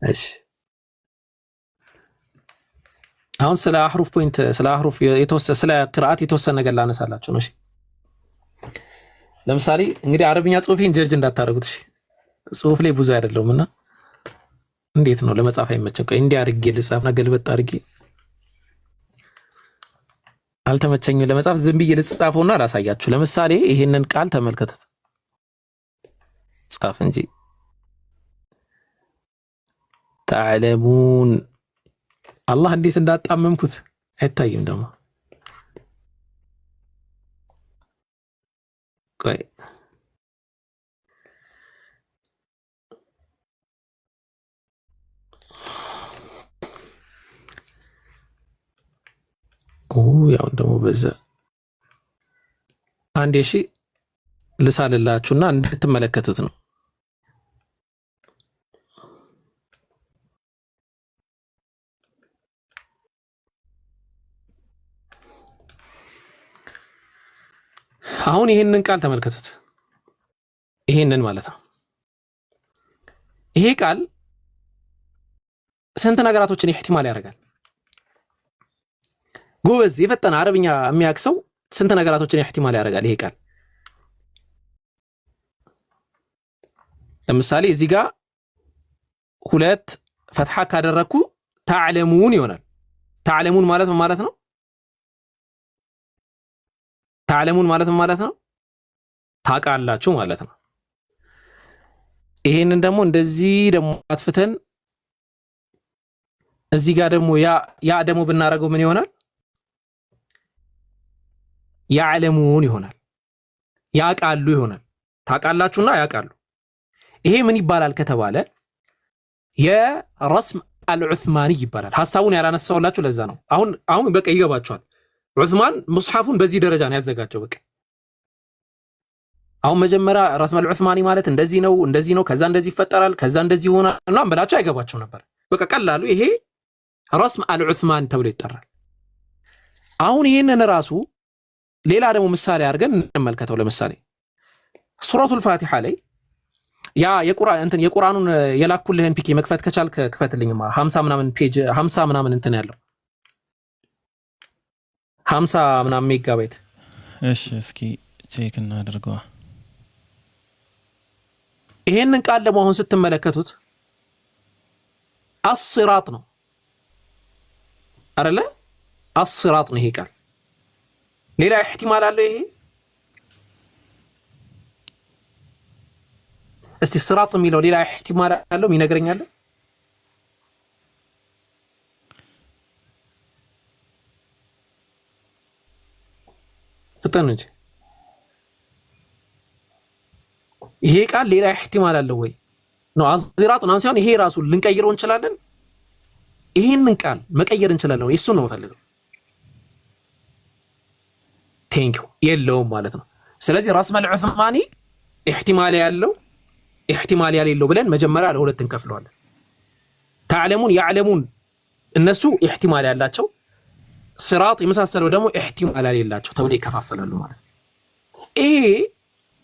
እሺ አሁን ስለ አህሩፍ ፖይንት ስለ አህሩፍ የተወሰነ ስለ ቅራአት የተወሰነ ነገር ላነሳላችሁ ነው። እሺ ለምሳሌ እንግዲህ አረብኛ ጽሁፌን ጀጅ እንዳታረጉት። እሺ ጽሁፍ ላይ ብዙ አይደለምና እንዴት ነው ለመጻፍ አይመቸም። ቆይ እንዲህ አድርጌ ልጻፍና ገልበጥ አድርጌ አልተመቸኝም ለመጻፍ። ዝም ብዬ ልጻፈውና ላሳያችሁ። ለምሳሌ ይሄንን ቃል ተመልከቱት። ጻፍ እንጂ ተዓለሙን አላህ እንዴት እንዳጣመምኩት አይታይም ደግሞ። ቆይ ያው ደግሞ በዛ አንዴ እሺ ልሳልላችሁና እንድትመለከቱት ነው። አሁን ይሄንን ቃል ተመልከቱት። ይሄንን ማለት ነው። ይሄ ቃል ስንት ነገራቶችን ኢህቲማል ያደርጋል? ጎበዝ የፈጠነ አረብኛ የሚያክሰው ስንት ነገራቶችን ኢህቲማል ያደርጋል ይሄ ቃል? ለምሳሌ እዚህ ጋር ሁለት ፈትሐ ካደረኩ ተዕለሙን ይሆናል። ተዕለሙን ማለት ምን ማለት ነው? ተዕለሙን ማለት ምን ማለት ነው? ታውቃላችሁ ማለት ነው። ይሄንን ደግሞ እንደዚህ ደግሞ አጥፍተን እዚህ ጋር ደግሞ ያ ደግሞ ብናረገው ምን ይሆናል? ያዕለሙን ይሆናል። ያውቃሉ ይሆናል። ታውቃላችሁና ያውቃሉ። ይሄ ምን ይባላል ከተባለ የረስም አልዑስማኒ ይባላል። ሐሳቡን ያላነሳውላችሁ ለዛ ነው። አሁን በቃ ይገባችኋል። ዑስማን ሙስሐፉን በዚህ ደረጃ ነው ያዘጋጀው። በቃ አሁን መጀመሪያ ረስም አልዑስማኒ ማለት እንደዚህ ነው፣ ከዛ እንደዚህ ይፈጠራል፣ ከዛ እንደዚህ ይሆናል እና በላቸው አይገባቸው ነበር። በቃ ቀላሉ ይሄ ረስም አልዑስማን ተብሎ ይጠራል። አሁን ይሄንን ራሱ ሌላ ደግሞ ምሳሌ አድርገን እንመልከተው። ለምሳሌ ሱረቱል ፋቲሃ ላይ ያ የቁርአኑን የላኩልህን ፒኬ መክፈት ከቻልክ ክፈትልኝማ 50 ምናምን ፔጅ 50 ምናምን እንትን ያለው 50 ምናምን ሜጋባይት። እሺ እስኪ ቼክ እናድርገዋ። ይሄንን ቃል ደግሞ አሁን ስትመለከቱት አስራጥ ነው አይደለ? አስራጥ ነው ይሄ ቃል። ሌላ ኢህቲማል አለው ይሄ? እስቲ ስራጥ የሚለው ሌላ ኢህቲማል አለው ይነግረኛል? ፍጠን እንጂ ይሄ ቃል ሌላ ኢህቲማል አለው ወይ ነው? አዝራጥ ነው ሳይሆን ይሄ ራሱ ልንቀይረው እንችላለን። ይሄንን ቃል መቀየር እንችላለን ወይ? እሱን ነው የምፈልገው። ቴንኪው የለውም ማለት ነው። ስለዚህ ረስም አልዑስማኒ ኢህቲማል ያለው ኢህቲማል ያሌለው ብለን መጀመሪያ ለሁለት እንከፍለዋለን። ተዕለሙን ያዕለሙን እነሱ ኢህቲማል ያላቸው፣ ስራጥ የመሳሰለው ደግሞ ኢህቲማል ያሌላቸው ተብሎ ይከፋፈላሉ ማለት ነው። ይሄ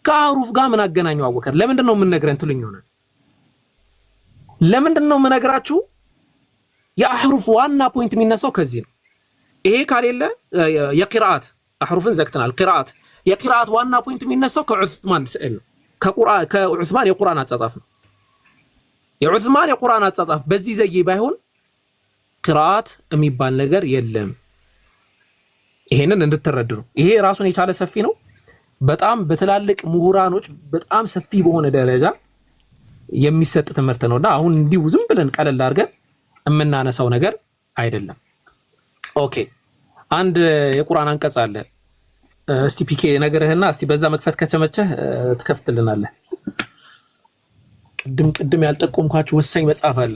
ከአህሩፍ ጋር ምን አገናኘው? አወከር ለምንድን ነው የምንነግረን ትሉኝ ይሆናል። ለምንድን ነው የምነግራችሁ? የአህሩፍ ዋና ፖይንት የሚነሳው ከዚህ ነው። ይሄ ካሌለ የቂራአት አህሩፍን ዘግተናል። ቂራአት የቂራአት ዋና ፖይንት የሚነሳው ከዑስማን ስዕል ነው። ከዑስማን የቁርአን አጻጻፍ ነው። የዑስማን የቁርአን አጻጻፍ በዚህ ዘዬ ባይሆን ቂራአት የሚባል ነገር የለም። ይሄንን እንድትረዱ ነው። ይሄ ራሱን የቻለ ሰፊ ነው። በጣም በትላልቅ ምሁራኖች በጣም ሰፊ በሆነ ደረጃ የሚሰጥ ትምህርት ነውና አሁን እንዲሁ ዝም ብለን ቀለል አድርገን የምናነሳው ነገር አይደለም። ኦኬ አንድ የቁርአን አንቀጽ አለ። እስቲ ፒኬ ነገርህና እስቲ በዛ መክፈት ከተመቸህ ትከፍትልናለህ። ቅድም ያልጠቆምኳችሁ ወሳኝ መጽሐፍ አለ።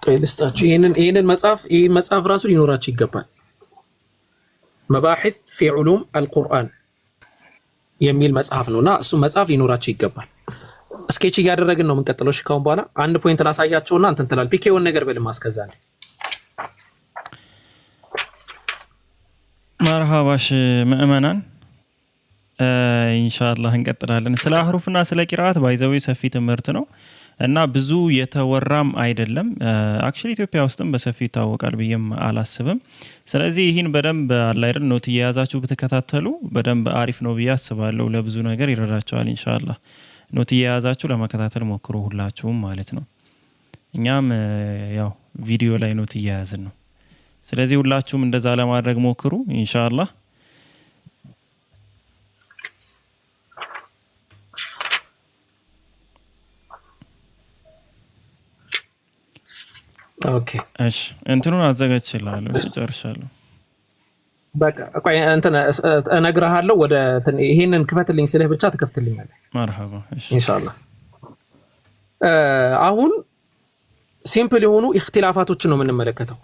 ቆይ ልስጣችሁ። ይሄንን መጽሐፍ ራሱ ሊኖራችሁ ይገባል። መባሒት ፊ ዑሉም አልቁርአን የሚል መጽሐፍ ነውና እሱ መጽሐፍ ሊኖራችሁ ይገባል። ስኬች እያደረግን ነው የምንቀጥለው። እሺ ካሁን በኋላ አንድ ፖይንት ላሳያቸውና እንትን ትላለህ። ፒኬውን ነገር በልም አስከዛለሁ። መርሃባሽ ምእመናን ኢንሻአላህ እንቀጥላለን። ስለ አህሩፍና ስለ ቂራአት ባይዘው ሰፊ ትምህርት ነው እና ብዙ የተወራም አይደለም። አክቹሊ ኢትዮጵያ ውስጥም በሰፊ ይታወቃል ብዬም አላስብም። ስለዚህ ይህን በደንብ አላይደል ኖት እየያዛችሁ ብትከታተሉ በደንብ አሪፍ ነው ብዬ አስባለሁ። ለብዙ ነገር ይረዳቸዋል ኢንሻአላህ። ኖት እየያዛችሁ ለመከታተል ሞክሩ ሁላችሁም ማለት ነው። እኛም ያው ቪዲዮ ላይ ኖት እየያዝን ነው። ስለዚህ ሁላችሁም እንደዛ ለማድረግ ሞክሩ ኢንሻአላህ። ኦኬ እሺ እንትኑን አዘጋጅቻለሁ ጨርሻለሁ። በቃ ቆይ እንትን እነግርሃለሁ። ወደ ይሄንን ክፈትልኝ ስለህ ብቻ ትከፍትልኛለህ። መርሐባ እሺ ኢንሻአላህ። አሁን ሲምፕል የሆኑ ኢኽቲላፋቶችን ነው የምንመለከተው።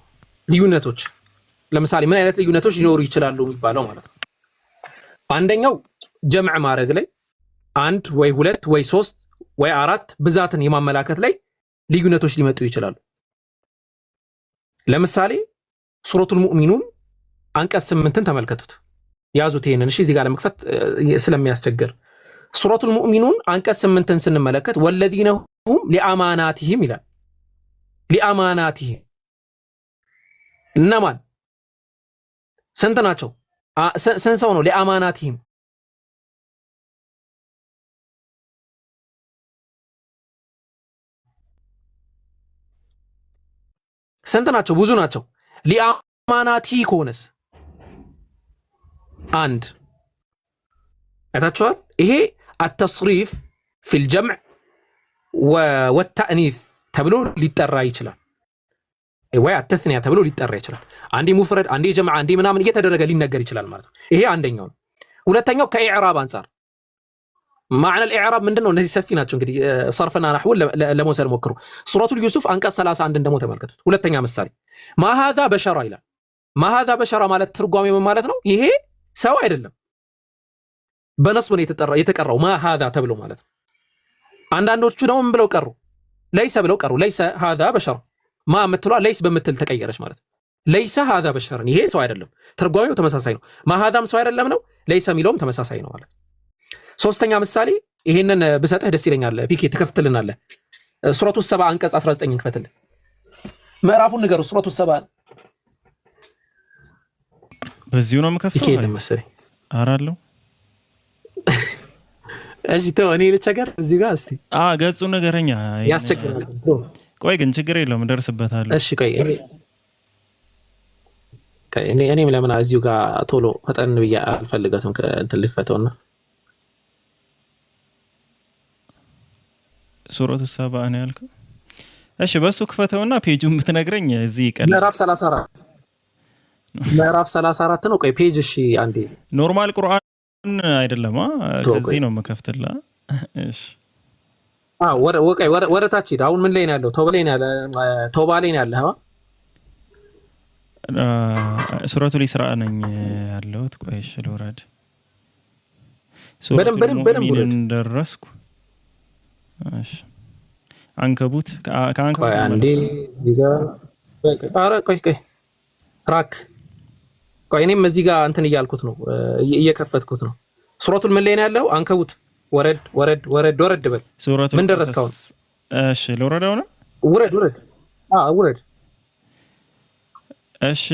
ልዩነቶች ለምሳሌ ምን አይነት ልዩነቶች ሊኖሩ ይችላሉ የሚባለው ማለት ነው። አንደኛው ጀምዕ ማድረግ ላይ አንድ ወይ ሁለት ወይ ሶስት ወይ አራት ብዛትን የማመላከት ላይ ልዩነቶች ሊመጡ ይችላሉ። ለምሳሌ ሱረቱል ሙእሚኑን አንቀጽ 8ን ተመልከቱት። ያዙት ይሄንን እሺ፣ እዚህ ጋር ለመክፈት ስለሚያስቸግር ሱረቱል ሙእሚኑን አንቀጽ 8ን ስንመለከት ወለዚነ ሁም ሊአማናቲሂም ይላል። ሊአማናቲሂም እነማን ስንት ናቸው? ስንት ሰው ነው ሊአማናቲሂም? ስንት ናቸው? ብዙ ናቸው። ሊአማናቲ ከሆነስ አንድ አይታችኋል። ይሄ አተስሪፍ ፊል ጀምዕ ወተእኒፍ ተብሎ ሊጠራ ይችላል፣ ወይ አተስኒያ ተብሎ ሊጠራ ይችላል። አንዴ ሙፍረድ አንዴ ጀምዕ አንዴ ምናምን እየተደረገ ሊነገር ይችላል ማለት ነው። ይሄ አንደኛው ነው። ሁለተኛው ከኢዕራብ አንፃር ማዕና الإعراب ምንድነው? እነዚህ ሰፊ ናቸው። እንግዲህ ሰርፍና ነህውን ለመውሰድ ሞክሩ። ሱረቱል ዩሱፍ አንቀጽ 31 ደግሞ ተመልከቱት። ሁለተኛ ምሳሌ ማሃዛ በሸራ ይላል። ማሃዛ በሸራ ማለት ትርጓሜ ምን ማለት ነው? ይሄ ሰው አይደለም፣ በነስብ ነው የተቀራው ማሃዛ ተብሎ ማለት ነው። አንዳንዶቹ ደግሞ ምን ብለው ቀሩ? ለይሰ ብለው ቀሩ። ለይሰ ሃዛ በሸራ ማ ምትሏ ለይስ በምትል ተቀየረች ማለት ነው። ለይሰ ሃዛ በሸራ ይሄ ሰው አይደለም፣ ትርጓሜው ተመሳሳይ ነው። ማሃዛም ሰው አይደለም ነው፣ ለይሰ ሚለውም ተመሳሳይ ነው ማለት ነው። ሶስተኛ ምሳሌ ይሄንን ብሰጥህ ደስ ይለኛል። ፒኬ ትከፍትልናለህ። ሱረቱ ሰባ አንቀጽ 19 ክፈትልን። ምዕራፉን ንገሩ። ሱረቱ ሰባ በዚሁ ነው የምከፍተው። ፒኬ ለምሳሌ አራለው እዚህ ተው እኔ ልቸገር እዚህ ጋር እስቲ ገጹ ነገረኛ ያስቸግራል። ቆይ ግን ችግር የለውም እንደርስበታለሁ። እሺ ቆይ እኔም ለምን እዚሁ ጋር ቶሎ ፈጠን ብዬ አልፈልጋትም። እንትን ልክፈተውና ሱረቱ ሰባ ነው ያልከው? እሺ በሱ ክፈተውና ፔጁን ብትነግረኝ እዚህ ይቀርብ። ምዕራፍ 34 ነው። ቆይ ፔጅ እሺ አንዴ ኖርማል ቁርአን አይደለም ከዚህ ነው መከፍትላ። እሺ ወደ ታች ሂድ። አሁን ምን ላይ ነው ያለው? ተውባ ላይ ነው ያለው። ሱረቱ ኢስራ ነኝ ያለሁት። ቆይ እሺ ልውረድ። በደንብ ደረስኩ። እሺ አንከቡት ቆይ አንዴ እዚህ ጋር ቆይ ራክ ቆይ እኔም እዚህ ጋር እንትን እያልኩት ነው እየከፈትኩት ነው። ሱረቱል ምን ላይ ነው ያለው? አንከቡት ወረድ በል። ምን ደረስክ አሁን? እሺ ልውረደው ነው። ውረድ ውረድ። እሺ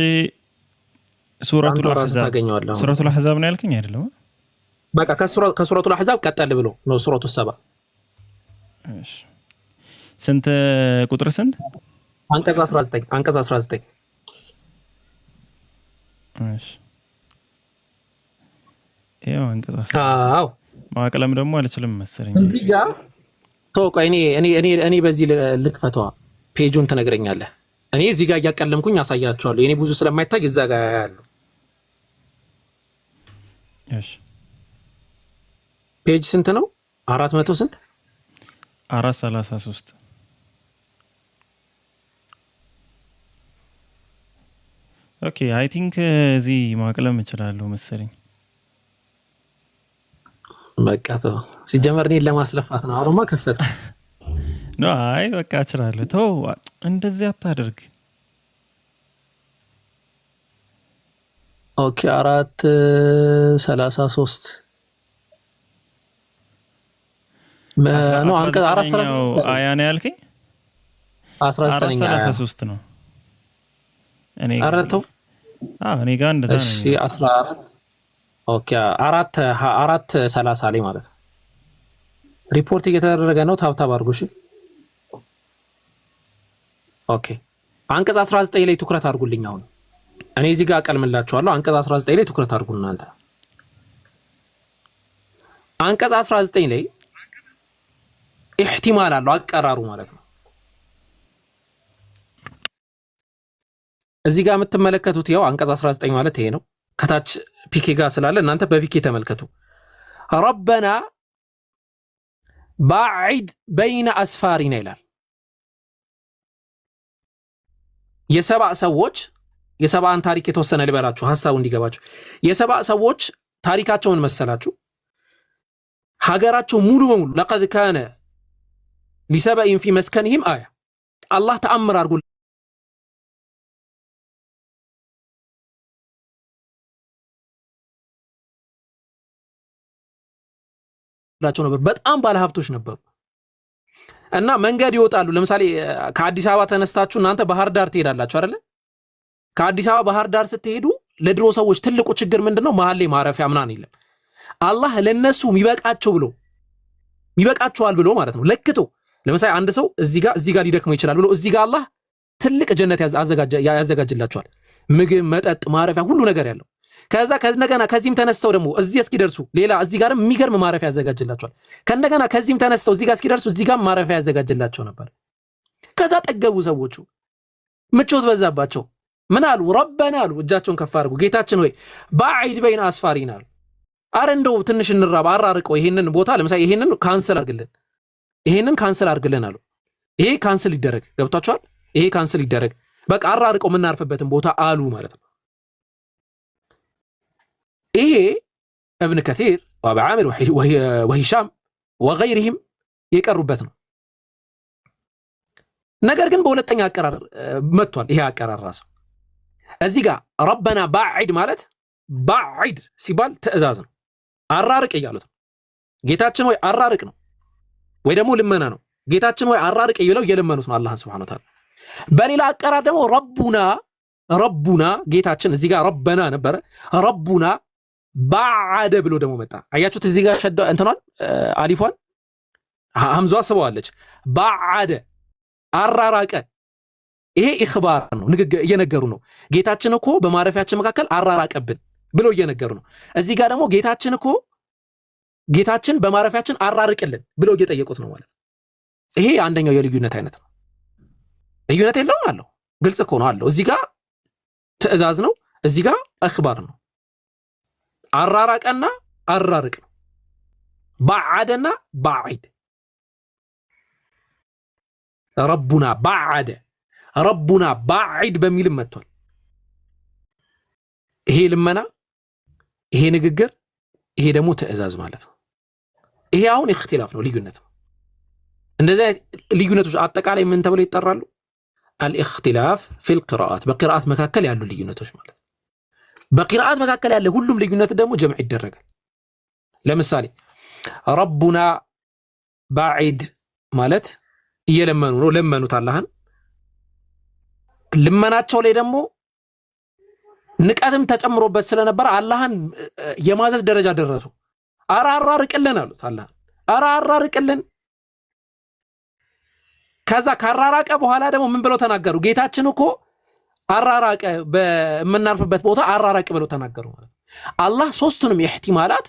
ሱረቱል አሕዛብ ነው ያልከኝ አይደለም? በቃ ከሱረቱል አሕዛብ ቀጠል ብሎ ነው ሱረቱ ሰባ። እሺ ስንት ቁጥር ስንት? አንቀጽ 19 እሺ ይሄው አንቀጽ 19 አዎ ማቀለም ደግሞ አልችልም መሰለኝ እዚህ ጋር ተወቀ። እኔ በዚህ ልክፈቷ ፔጁን ትነግረኛለህ። እኔ እዚህ ጋር እያቀለምኩኝ አሳያቸዋለሁ። እኔ ብዙ ስለማይታይ እዛ ጋር ያለው እሺ ፔጅ ስንት ነው? 400 ስንት? 433 ኦኬ አይ ቲንክ እዚህ ማቅለም እችላለሁ መሰለኝ። በቃ ተው ሲጀመር እኔን ለማስለፋት ነው። አሁንማ ከፈትኩት ነው። አይ በቃ እችላለሁ። ተው እንደዚህ አታደርግ። ኦኬ 4:33 ነው አንቀጽ 4:33 አያ ነው ያልከኝ? 19ኛ አያ 4:33 ነው እኔ አረተው እኔ ጋር እንደዛ ነው። እሺ 14 ኦኬ 4:30 ላይ ማለት ነው። ሪፖርት እየተደረገ ነው። ታብታብ አድርጉ እሺ። ኦኬ አንቀጽ 19 ላይ ትኩረት አድርጉልኝ። አሁን እኔ እዚህ ጋር አቀልምላችኋለሁ። አንቀጽ 19 ላይ ትኩረት አድርጉ እናንተ። አንቀጽ 19 ላይ ኢህቲማል አለው አቀራሩ ማለት ነው። እዚህ ጋር የምትመለከቱት ያው አንቀጽ 19 ማለት ይሄ ነው። ከታች ፒኬ ጋር ስላለ እናንተ በፒኬ ተመልከቱ። ረበና ባዒድ በይነ አስፋሪና ይላል። የሰባ ሰዎች የሰባን ታሪክ የተወሰነ ልበላችሁ ሐሳቡ እንዲገባችሁ። የሰባ ሰዎች ታሪካቸውን መሰላችሁ? ሀገራቸው ሙሉ በሙሉ ለቀድ ካነ ሊሰበኢን ፊ መስከንሂም አያ አላህ ተአምር አድርጎላቸው ነበር። በጣም ባለሀብቶች ነበሩ እና መንገድ ይወጣሉ። ለምሳሌ ከአዲስ አበባ ተነስታችሁ እናንተ ባህር ዳር ትሄዳላችሁ አይደለ? ከአዲስ አበባ ባህር ዳር ስትሄዱ ለድሮ ሰዎች ትልቁ ችግር ምንድነው? መሀል ላይ ማረፊያ ምናምን የለም። አላህ ለነሱ የሚበቃቸው ብሎ ይበቃቸዋል ብሎ ማለት ነው ለክቶ። ለምሳሌ አንድ ሰው እዚህ ጋር ሊደክመው ይችላል ብሎ እዚህ ጋር አላህ ትልቅ ጀነት ያዘጋጅላቸዋል። ምግብ፣ መጠጥ፣ ማረፊያ ሁሉ ነገር ያለው። ከዛ ከነገና ከዚህም ተነስተው ደግሞ እዚህ እስኪደርሱ ሌላ እዚህ ጋርም የሚገርም ማረፊያ ያዘጋጅላቸዋል። ከነገና ከዚህም ተነስተው እዚህ ጋር እስኪደርሱ እዚህ ጋር ማረፊያ ያዘጋጅላቸው ነበር። ከዛ ጠገቡ ሰዎቹ፣ ምቾት በዛባቸው። ምን አሉ? ረበና አሉ፣ እጃቸውን ከፍ አድርጉ፣ ጌታችን ሆይ ባዒድ በይነ አስፋሪና አሉ። አረ እንደው ትንሽ እንራብ፣ አራርቀው ይሄንን ቦታ ለምሳሌ ይሄንን ካንሰል አድርግልን አሉ። ይሄ ካንሰል ይደረግ። ገብታችኋል? ይሄ ካንሰል ይደረግ፣ በቃ አራርቀው የምናርፍበትን ቦታ አሉ ማለት ነው። ይሄ እብን ከሲር ወአቡ ዓሚር ወሂሻም ወገይሪሂም የቀሩበት ነው። ነገር ግን በሁለተኛ አቀራር መጥቷል። ይሄ አቀራር ራሱ እዚህ ጋር ረበና ባዒድ ማለት ባዒድ ሲባል ትእዛዝ ነው። አራርቅ እያሉት ነው። ጌታችን ሆይ አራርቅ ነው ወይ ደግሞ ልመና ነው። ጌታችን ሆይ አራርቅ እየለው እየለመኑት ነው አላህን ሱብሓነሁ ወተዓላ። በሌላ አቀራር ደግሞ ረቡና ጌታችን እዚህ ጋር ረበና ነበረ። ረቡና ባዓደ ብሎ ደግሞ መጣ። አያችሁት? እዚህ ጋር ሸዳ እንትኗን አሊፏን ሐምዟ ስበዋለች። ባዓደ አራራቀ። ይሄ ኢኽባር ነው፣ ንግግር እየነገሩ ነው። ጌታችን እኮ በማረፊያችን መካከል አራራቀብን ብሎ እየነገሩ ነው። እዚህ ጋር ደግሞ ጌታችን በማረፊያችን አራርቅልን ብሎ እየጠየቁት ነው ማለት። ይሄ አንደኛው የልዩነት አይነት ነው። ልዩነት የለውም አለው። ግልጽ እኮ ነው አለው። እዚህ ጋር ትእዛዝ ነው፣ እዚህ ጋር ኢኽባር ነው። አራራቀና አራርቅ ነው። ባዓደና ባዒድ። ረቡና ባዓደ ረቡና ባዒድ በሚልም መጥቷል። ይሄ ልመና፣ ይሄ ንግግር፣ ይሄ ደግሞ ትእዛዝ ማለት ነው። ይሄ አሁን እክትላፍ ነው፣ ልዩነት ነው። እንደዚህ ልዩነቶች አጠቃላይ ምን ተብለው ይጠራሉ? አልእክትላፍ ፊል ቂራአት፣ በቂራአት መካከል ያሉ ልዩነቶች ማለት ነው። በቂራአት መካከል ያለ ሁሉም ልዩነት ደግሞ ጀምዕ ይደረጋል። ለምሳሌ ረቡና ባዒድ ማለት እየለመኑ ነው፣ ለመኑት አላህን። ልመናቸው ላይ ደግሞ ንቀትም ተጨምሮበት ስለነበረ አላህን የማዘዝ ደረጃ ደረሱ። አራራርቅልን አሉት አላህን፣ አራራርቅልን። ከዛ ካራራቀ በኋላ ደግሞ ምን ብለው ተናገሩ? ጌታችን እኮ አራራቀ፣ በመናርፍበት ቦታ አራራቅ ብለው ተናገሩ ማለት ነው። አላህ ሶስቱንም የኢህቲማላት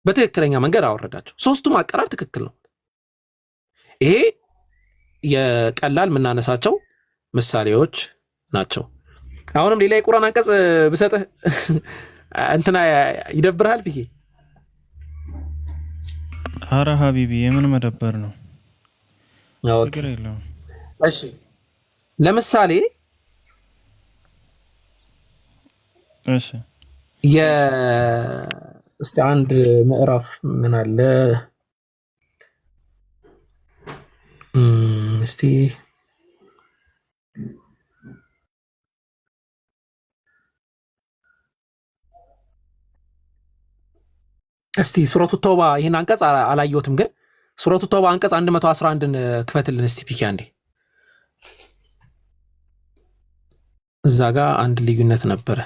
በትክክለኛ መንገድ አወረዳቸው። ሶስቱም አቀራር ትክክል ነው። ይሄ የቀላል የምናነሳቸው ምሳሌዎች ናቸው። አሁንም ሌላ የቁርአን አንቀጽ ብሰጥህ እንትና ይደብርሃል ብዬ። አረ ሀቢቢ የምን መደበር ነው? ችግር የለውም። እሺ ለምሳሌ እሺ እስቲ አንድ ምዕራፍ ምን አለ እስቲ እስቲ ሱረቱ ተውባ ይሄን አንቀጽ አላየሁትም ግን ሱረቱ ተውባ አንቀጽ 111ን ክፈትልን እስቲ ፒኬ አንዴ እዛ ጋር አንድ ልዩነት ነበር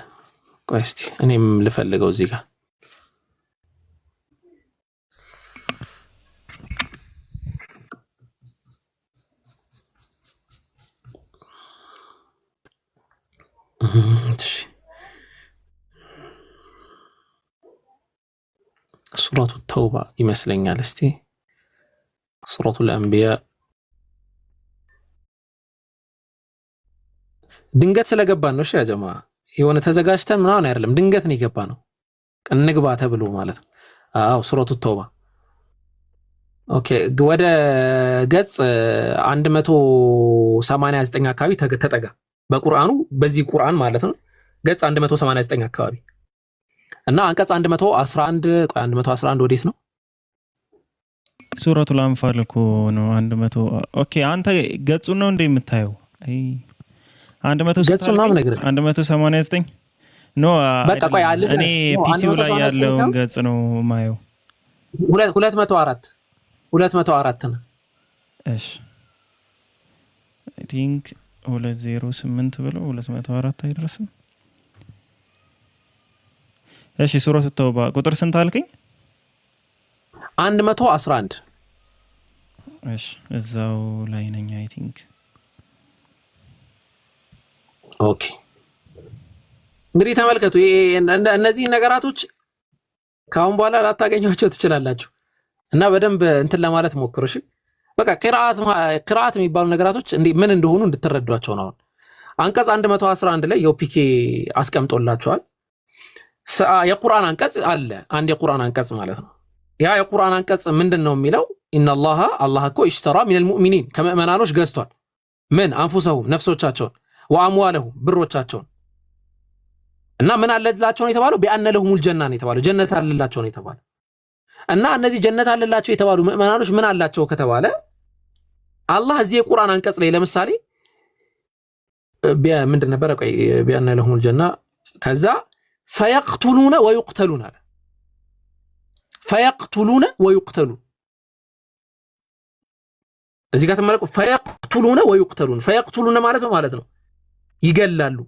ቆይ እስቲ እኔም ልፈልገው እዚህ ጋር ሱረቱ ተውባ ይመስለኛል እስቲ ሱረቱ الانبياء ድንገት ስለገባን ነው እሺ ያ ጀማ የሆነ ተዘጋጅተን ምናምን አይደለም ድንገት ነው የገባ ነው እንግባ ተብሎ ማለት ነው አዎ ሱረቱ ተውባ ኦኬ ወደ ገጽ 189 አካባቢ ተጠጋ በቁርአኑ በዚህ ቁርአን ማለት ነው ገጽ 189 አካባቢ እና አንቀጽ 111 ቆይ 111 ወዴት ነው ሱረቱል አንፋል እኮ ነው 100 ኦኬ አንተ ገጹን ነው እንደ የምታየው አይ 100 ገጹን ነው ነገር 189 ኖ በቃ ቆይ አለ እኔ ፒሲው ላይ ያለውን ገጽ ነው ማየው 204 ነው እሺ አይ ቲንክ 208 ብለው 204 አይደርስም እሺ ሱረቱ ተውባ ቁጥር ስንት አልከኝ 111 እሺ እዛው ላይ ነኝ አይ ቲንክ ኦኬ እንግዲህ ተመልከቱ እነዚህ ነገራቶች ካሁን በኋላ ላታገኙቸው ትችላላችሁ እና በደንብ እንትን ለማለት ሞክሩ እሺ በቃ ቅራአት የሚባሉ ነገራቶች ምን እንደሆኑ እንድትረዷቸው ነው አንቀጽ 111 ላይ የፒኬ አስቀምጦላችኋል የቁርአን አንቀጽ አለ አንድ የቁርአን አንቀጽ ማለት ነው ያ የቁርአን አንቀጽ ምንድነው የሚለው ኢነላህ አላህ እኮ ኢሽተራ ሚነል ሙእሚኒን ከመእመናኖች ገዝቷል ምን አንፉሰሁም ነፍሶቻቸውን ወአምዋለሁም ብሮቻቸውን እና ምን አለላቸው ነው የተባለው ቢአነ ለሁሙል ጀና ነው የተባለው ጀነት አለላቸው ነው የተባለው እና እነዚህ ጀነት አለላቸው የተባሉ መእመናኖች ምን አላቸው ከተባለ አላህ እዚህ የቁርአን አንቀጽ ላይ ለምሳሌ ምንድን ነበር ቆይ ቢአነ ለሁሙል ጀና ከዛ فيقتلون ويقتلون فيقتلون ويقتلون እዚህ ጋር ተመለከቱ فيقتلون ويقتلون فيقتلون ማለት ነው ይገላሉ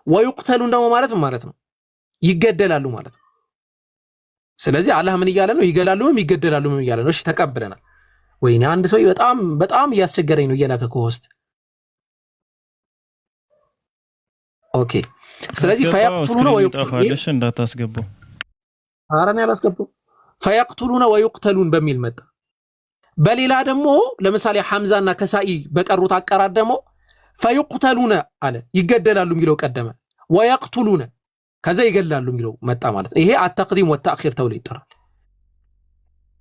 ويقتلون ደግሞ ማለት ነው ይገደላሉ ማለት ነው ስለዚህ አላህ ምን ይያለ ነው ይገላሉም ይገደላሉም ይያለ ነው እሺ ተቀበለናል ወይኔ አንድ ሰው በጣም እያስቸገረኝ ነው እየላከ ኮስት ኦኬ ስለዚህ فيقتلون ويقتلون እንዳታስገቡ አራን ያላስገቡ فيقتلون ويقتلون በሚል መጣ በሌላ ደግሞ ለምሳሌ ሐምዛና ከሳኢ በቀሩት አቀራር ደግሞ فيقتلون አለ ይገደላሉ የሚለው ቀደመ ويقتلون ከዛ ይገላሉ የሚለው መጣ ማለት ነው ይሄ التقديم والتأخير ተብሎ ይጠራል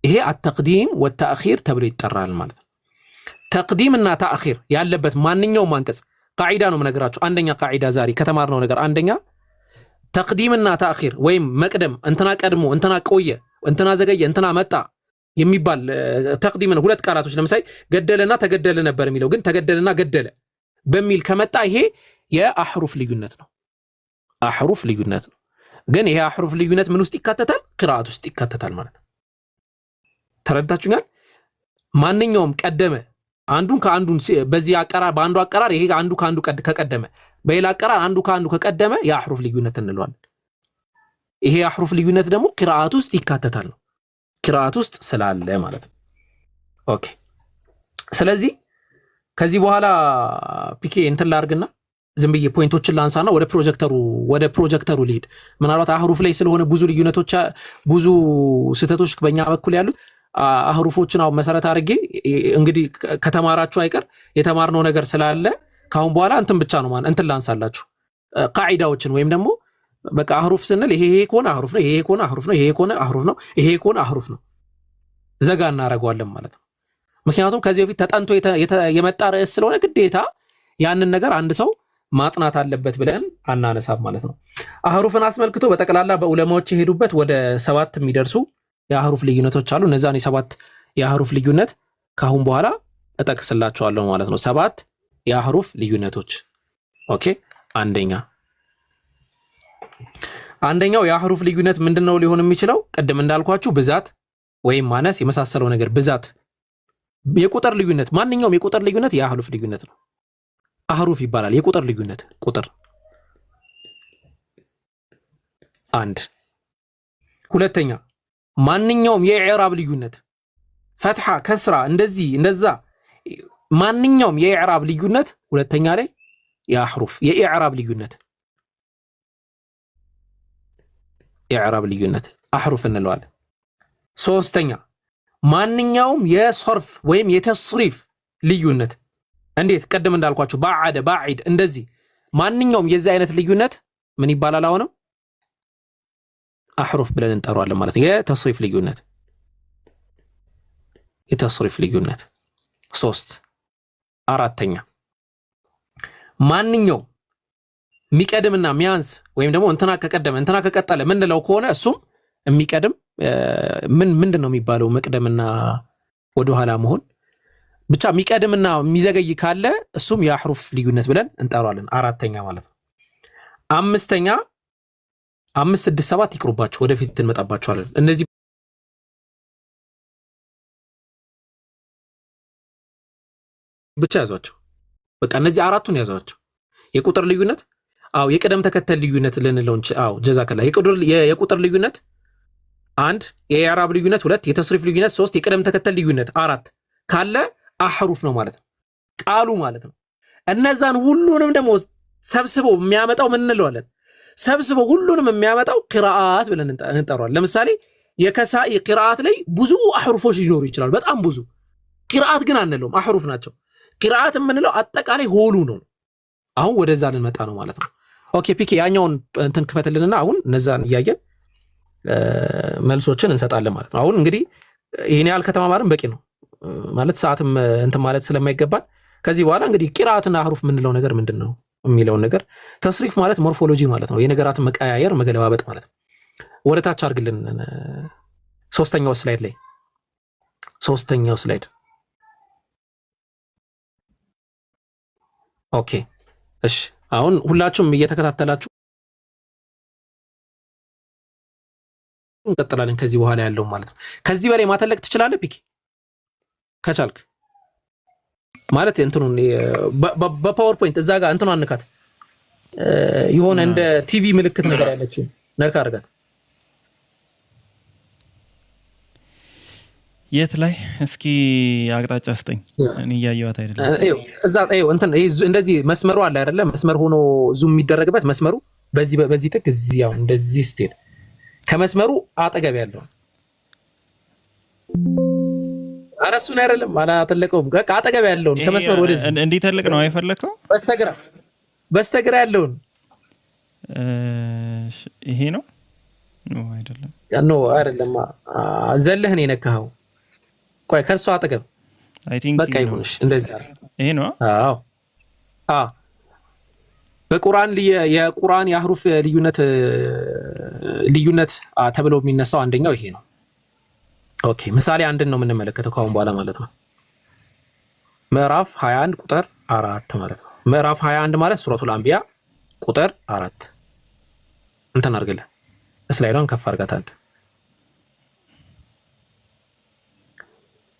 ይሄ التقديم والتأخير ተብሎ ይጠራል ማለት ነው تقديم እና تأخير ያለበት ማንኛውም አንቀጽ ቃዒዳ ነው መነግራችሁ አንደኛ ቃዒዳ ዛሬ ከተማርነው ነገር አንደኛ ተቅዲምና ተአኺር ወይም መቅደም እንትና ቀድሞ እንትና ቆየ እንትና ዘገየ እንትና መጣ የሚባል ተቅዲምና ሁለት ቃላቶች ለምሳሌ ገደለና ተገደለ ነበር የሚለው ግን ተገደለና ገደለ በሚል ከመጣ ይሄ የአህሩፍ ልዩነት ነው አህሩፍ ልዩነት ነው ግን ይሄ አህሩፍ ልዩነት ምን ውስጥ ይካተታል ቅራአት ውስጥ ይካተታል ማለት ነው ተረዳችሁኛል ማንኛውም ቀደመ አንዱን ከአንዱን በዚህ አቀራር በአንዱ አቀራር ይሄ አንዱ ከአንዱ ከቀደመ በሌላ አቀራር አንዱ ከአንዱ ከቀደመ የአህሩፍ ልዩነት እንለዋለን ይሄ የአህሩፍ ልዩነት ደግሞ ቅራአት ውስጥ ይካተታል ነው ቅራአት ውስጥ ስላለ ማለት ነው ኦኬ ስለዚህ ከዚህ በኋላ ፒኬ እንትን ላርግና ዝም ብዬ ፖይንቶችን ላንሳና ወደ ፕሮጀክተሩ ልሂድ ምናልባት አህሩፍ ላይ ስለሆነ ብዙ ልዩነቶች ብዙ ስህተቶች በእኛ በኩል ያሉት አህሩፎችን አው መሰረት አድርጌ እንግዲህ ከተማራችሁ አይቀር የተማርነው ነገር ስላለ ካሁን በኋላ እንትን ብቻ ነው ማለት እንትን ላንሳላችሁ ቃዒዳዎችን ወይም ደግሞ በቃ አህሩፍ ስንል ይሄ ከሆነ አህሩፍ ነው ይሄ ከሆነ አህሩፍ ነው ይሄ ከሆነ አህሩፍ ነው ይሄ ከሆነ አህሩፍ ነው ዘጋ እናረጋዋለን ማለት ነው ምክንያቱም ከዚህ በፊት ተጠንቶ የመጣ ርዕስ ስለሆነ ግዴታ ያንን ነገር አንድ ሰው ማጥናት አለበት ብለን አናነሳም ማለት ነው አህሩፍን አስመልክቶ በጠቅላላ በዑለማዎች የሄዱበት ወደ 7 የሚደርሱ የአህሩፍ ልዩነቶች አሉ እነዛን የ7 የአህሩፍ ልዩነት ካሁን በኋላ እጠቅስላችኋለሁ ማለት ነው 7 የአህሩፍ ልዩነቶች ኦኬ አንደኛ አንደኛው የአህሩፍ ልዩነት ምንድነው ሊሆን የሚችለው? ቅድም እንዳልኳችሁ ብዛት ወይም ማነስ የመሳሰለው ነገር ብዛት፣ የቁጥር ልዩነት። ማንኛውም የቁጥር ልዩነት የአህሩፍ ልዩነት ነው፣ አህሩፍ ይባላል። የቁጥር ልዩነት ቁጥር አንድ። ሁለተኛ ማንኛውም የኢዕራብ ልዩነት ፈትሐ፣ ከስራ፣ እንደዚህ እንደዛ ማንኛውም የኢዕራብ ልዩነት ሁለተኛ ላይ የአህሩፍ የኢዕራብ ልዩነት ኢዕራብ ልዩነት አህሩፍ እንለዋለን። ሶስተኛ ማንኛውም የሰርፍ ወይም የተስሪፍ ልዩነት እንዴት ቀደም እንዳልኳችሁ ባዓደ ባዒድ እንደዚህ ማንኛውም የዚህ አይነት ልዩነት ምን ይባላል? አሁንም አህሩፍ ብለን እንጠራዋለን ማለት ነው። የተስሪፍ ልዩነት የተስሪፍ ልዩነት ሶስት። አራተኛ ማንኛውም የሚቀድምና ሚያንስ ወይም ደግሞ እንትና ከቀደመ እንትና ከቀጠለ ምንለው ከሆነ እሱም የሚቀድም ምንድነው የሚባለው? መቅደምና ወደ ኋላ መሆን ብቻ የሚቀድምና የሚዘገይ ካለ እሱም የአህሩፍ ልዩነት ብለን እንጠራዋለን። አራተኛ ማለት ነው። አምስተኛ 5 6 7 ይቅሩባችሁ፣ ወደፊት እንመጣባቸዋለን። እነዚህ ብቻ ያዟቸው። በቃ እነዚህ አራቱን ያዟቸው። የቁጥር ልዩነት፣ አው የቅደም ተከተል ልዩነት ልንለው አው ጀዛከላ። የቁጥር ልዩነት 1፣ የኢዕራብ ልዩነት 2፣ የተስሪፍ ልዩነት 3፣ የቅደም ተከተል ልዩነት 4 ካለ አህሩፍ ነው ማለት ነው፣ ቃሉ ማለት ነው። እነዛን ሁሉንም ደግሞ ሰብስበው የሚያመጣው ምን እንለዋለን? ሰብስበው ሁሉንም የሚያመጣው ቂራአት ብለን እንጠራዋለን። ለምሳሌ የከሳኢ ቂራአት ላይ ብዙ አህሩፎች ሊኖሩ ይችላል፣ በጣም ብዙ። ቂራአት ግን አንለውም፣ አህሩፍ ናቸው። ቂራአት የምንለው አጠቃላይ ሆሉ ነው። አሁን ወደዛ ልንመጣ ነው ማለት ነው። ኦኬ ፒኬ ያኛውን እንትን ክፈትልንና አሁን እነዛን እያየን መልሶችን እንሰጣለን ማለት ነው። አሁን እንግዲህ ይሄን ያህል ከተማማርን በቂ ነው ማለት ሰዓትም እንትን ማለት ስለማይገባል ከዚህ በኋላ እንግዲህ ቂራአትና አህሩፍ የምንለው ነገር ምንድነው የሚለውን ነገር፣ ተስሪፍ ማለት ሞርፎሎጂ ማለት ነው፣ የነገራትን መቀያየር መገለባበጥ ማለት ነው። ወደ ታች አድርግልን ሶስተኛው ስላይድ ላይ ሶስተኛው ስላይድ። ኦኬ እሺ፣ አሁን ሁላችሁም እየተከታተላችሁ እንቀጥላለን ከዚህ በኋላ ያለው ማለት ነው። ከዚህ በላይ ማተለቅ ትችላለህ ፒኬ ከቻልክ ማለት እንትኑን በፓወርፖይንት እዛ ጋር እንትኑ አንካት የሆነ እንደ ቲቪ ምልክት ነገር ያለችው ነካ አርጋት። የት ላይ እስኪ አቅጣጫ አስጠኝ። እኔ ያያዩት አይደለም። እዛ እንትን እንደዚህ መስመሩ አለ አይደለ? መስመር ሆኖ ዙም የሚደረግበት መስመሩ በዚህ ጥቅ እዚህ ያው እንደዚህ ስትሄድ ከመስመሩ አጠገብ ያለው አረሱን አይደለም አላተለቀውም። አጠገብ ያለውን ከመስመሩ ወደዚህ እንዴ ተለቅ ነው አይፈለከው? በስተግራ ያለውን ይሄ ነው ነው አይደለም? ኖ አይደለም። ዘለህ ነው የነካኸው። ቆይ ከርሷ አጠገብ አይ ቲንክ በቃ ይሁንሽ። እንደዚህ አይደል? ይሄ ነው። አዎ በቁርአን የቁርአን የአህሩፍ ልዩነት ተብሎ የሚነሳው አንደኛው ይሄ ነው። ኦኬ ምሳሌ አንድን ነው የምንመለከተው ካሁን በኋላ ማለት ነው። ምዕራፍ 21 ቁጥር 4 ማለት ነው። ምዕራፍ 21 ማለት ሱረቱል አንቢያ ቁጥር 4 እንትን አድርግልን ስላይዷን ከፍ አድርጋታል።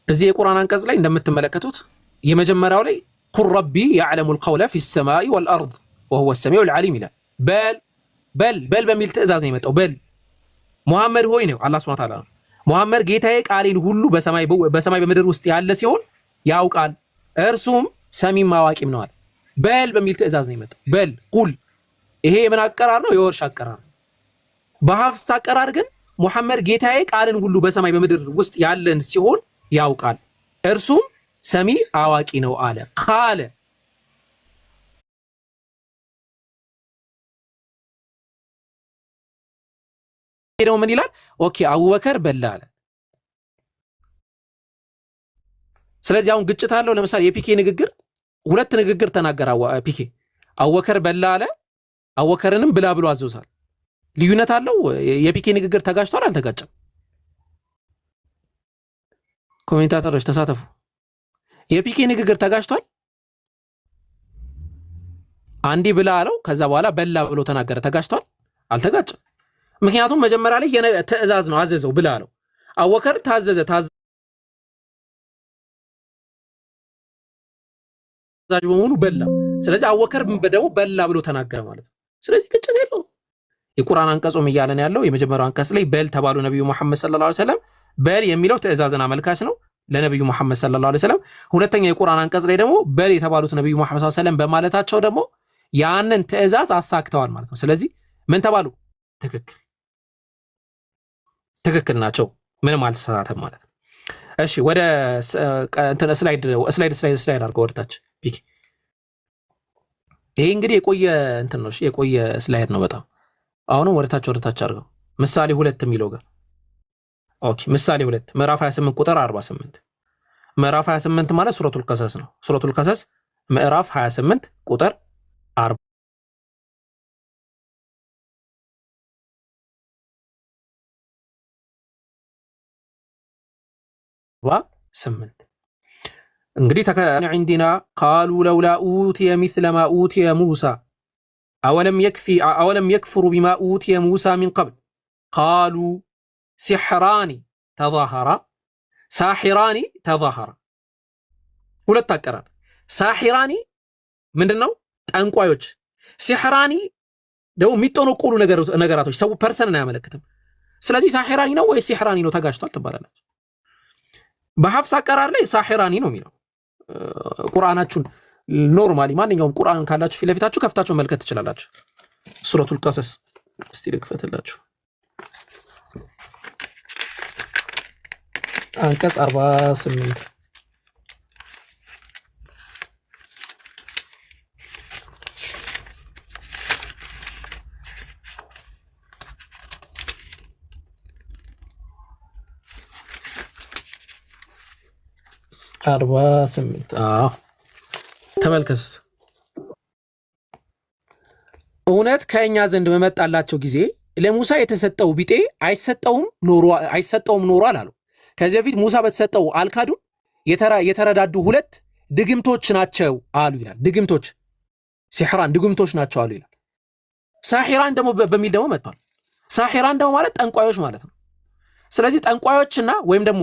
እዚህ የቁርአን አንቀጽ ላይ እንደምትመለከቱት የመጀመሪያው ላይ ቁል ረቢ ያዕለሙል ቀውለ ፊሰማኢ ወልአርድ ወሁወ ሰሚዑል ዓሊም ይላል። በል በሚል ትእዛዝ ነው የመጣው። በል ሙሐመድ ሆይ ነው አላህ ሱብሓነሁ ወተዓላ ነው። ሙሐመድ ጌታዬ ቃሌን ሁሉ በሰማይ በምድር ውስጥ ያለ ሲሆን ያውቃል፣ እርሱም ሰሚም አዋቂም ነው አለ። በል በሚል ትእዛዝ ነው የመጣው። በል ቁል። ይሄ የምን አቀራር ነው? የወርሽ አቀራር። በሐፍስ አቀራር ግን ሙሐመድ ጌታዬ ቃልን ሁሉ በሰማይ በምድር ውስጥ ያለን ሲሆን ያውቃል፣ እርሱም ሰሚ አዋቂ ነው አለ። ቃለ ሄደው ምን ይላል? ኦኬ አቡበከር በላ አለ። ስለዚህ አሁን ግጭት አለው። ለምሳሌ የፒኬ ንግግር ሁለት ንግግር ተናገረ። ፒኬ አቡበከር በላ አለ፣ አቡበከርንም ብላ ብሎ አዘውታል። ልዩነት አለው። የፒኬ ንግግር ተጋጭቷል አልተጋጨም? ኮሜንታተሮች ተሳተፉ። የፒኬ ንግግር ተጋጭቷል? አንዲ ብላ አለው፣ ከዛ በኋላ በላ ብሎ ተናገረ። ተጋጭቷል አልተጋጨም? ምክንያቱም መጀመሪያ ላይ ትእዛዝ ነው አዘዘው ብላ አለው። አቡበከር ታዘዘ ታዛዥ በመሆኑ በላ። ስለዚህ አቡበከር ደግሞ በላ ብሎ ተናገረ ማለት ነው። ስለዚህ ግጭት የለው። የቁርአን አንቀጾም እያለን ያለው የመጀመሪያው አንቀጽ ላይ በል ተባሉ ነብዩ መሐመድ ሰለላሁ ዐለይሂ ወሰለም። በል የሚለው ትእዛዝን አመልካች ነው ለነብዩ መሐመድ ሰለላሁ ዐለይሂ ወሰለም። ሁለተኛ የቁርአን አንቀጽ ላይ ደግሞ በል የተባሉት ነብዩ መሐመድ ሰለላሁ ዐለይሂ ወሰለም በማለታቸው ደግሞ ያንን ትእዛዝ አሳክተዋል ማለት ነው። ስለዚህ ምን ተባሉ? ትክክል ናቸው፣ ምንም አልተሳሳተም ማለት ነው። እሺ ወደ እንትን ስላይድ አድርገው ወደታች ፒክ። ይሄ እንግዲህ የቆየ እንትን ነው፣ የቆየ ስላይድ ነው በጣም። አሁንም ወደታች አድርገው ምሳሌ 2 የሚለው ጋር ኦኬ። ምሳሌ 2 ምዕራፍ 28 ቁጥር 48። ምዕራፍ 28 ማለት ሱረቱል ቀሰስ ነው። ሱረቱል ቀሰስ ምዕራፍ 28 ቁጥር 48 እንግዲህ ተከታታይ عندنا قالوا لولا اوتي مثل ما اوتي موسى اولم يكفروا بما اوتي موسى من قبل قالوا سحران تظاهرا ሁለት አቀራር። ሳሒራኒ ምንድነው? ጠንቋዮች። ሲሕራኒ ደግሞ የሚጠነቆሉ ነገራቶች ሰው ፐርሰንን አያመለክትም። ስለዚህ ሳሒራኒ ነው ወይ ሲሕራኒ ነው ተጋጭቷል ትባላላችሁ። በሐፍስ አቀራር ላይ ሳሒራኒ ነው የሚለው። ቁርአናችሁን ኖርማሊ ማንኛውም ቁርአን ካላችሁ ፊት ለፊታችሁ ከፍታችሁ መልከት ትችላላችሁ። ሱረቱል ቀሰስ እስቲ ልክፈትላችሁ። አንቀጽ 48 48 ተመልከቱት። እውነት ከእኛ ዘንድ በመጣላቸው ጊዜ ለሙሳ የተሰጠው ቢጤ አይሰጠውም ኖሯል አሉ። ከዚህ በፊት ሙሳ በተሰጠው አልካዱም። የተረዳዱ ሁለት ድግምቶች ናቸው አሉ ይላል። ድግምቶች ሲሕራን ድግምቶች ናቸው አሉ ይላል። ሳሒራን ደግሞ በሚል ደግሞ መጥቷል። ሳሒራን ደግሞ ማለት ጠንቋዮች ማለት ነው። ስለዚህ ጠንቋዮችና ወይም ደግሞ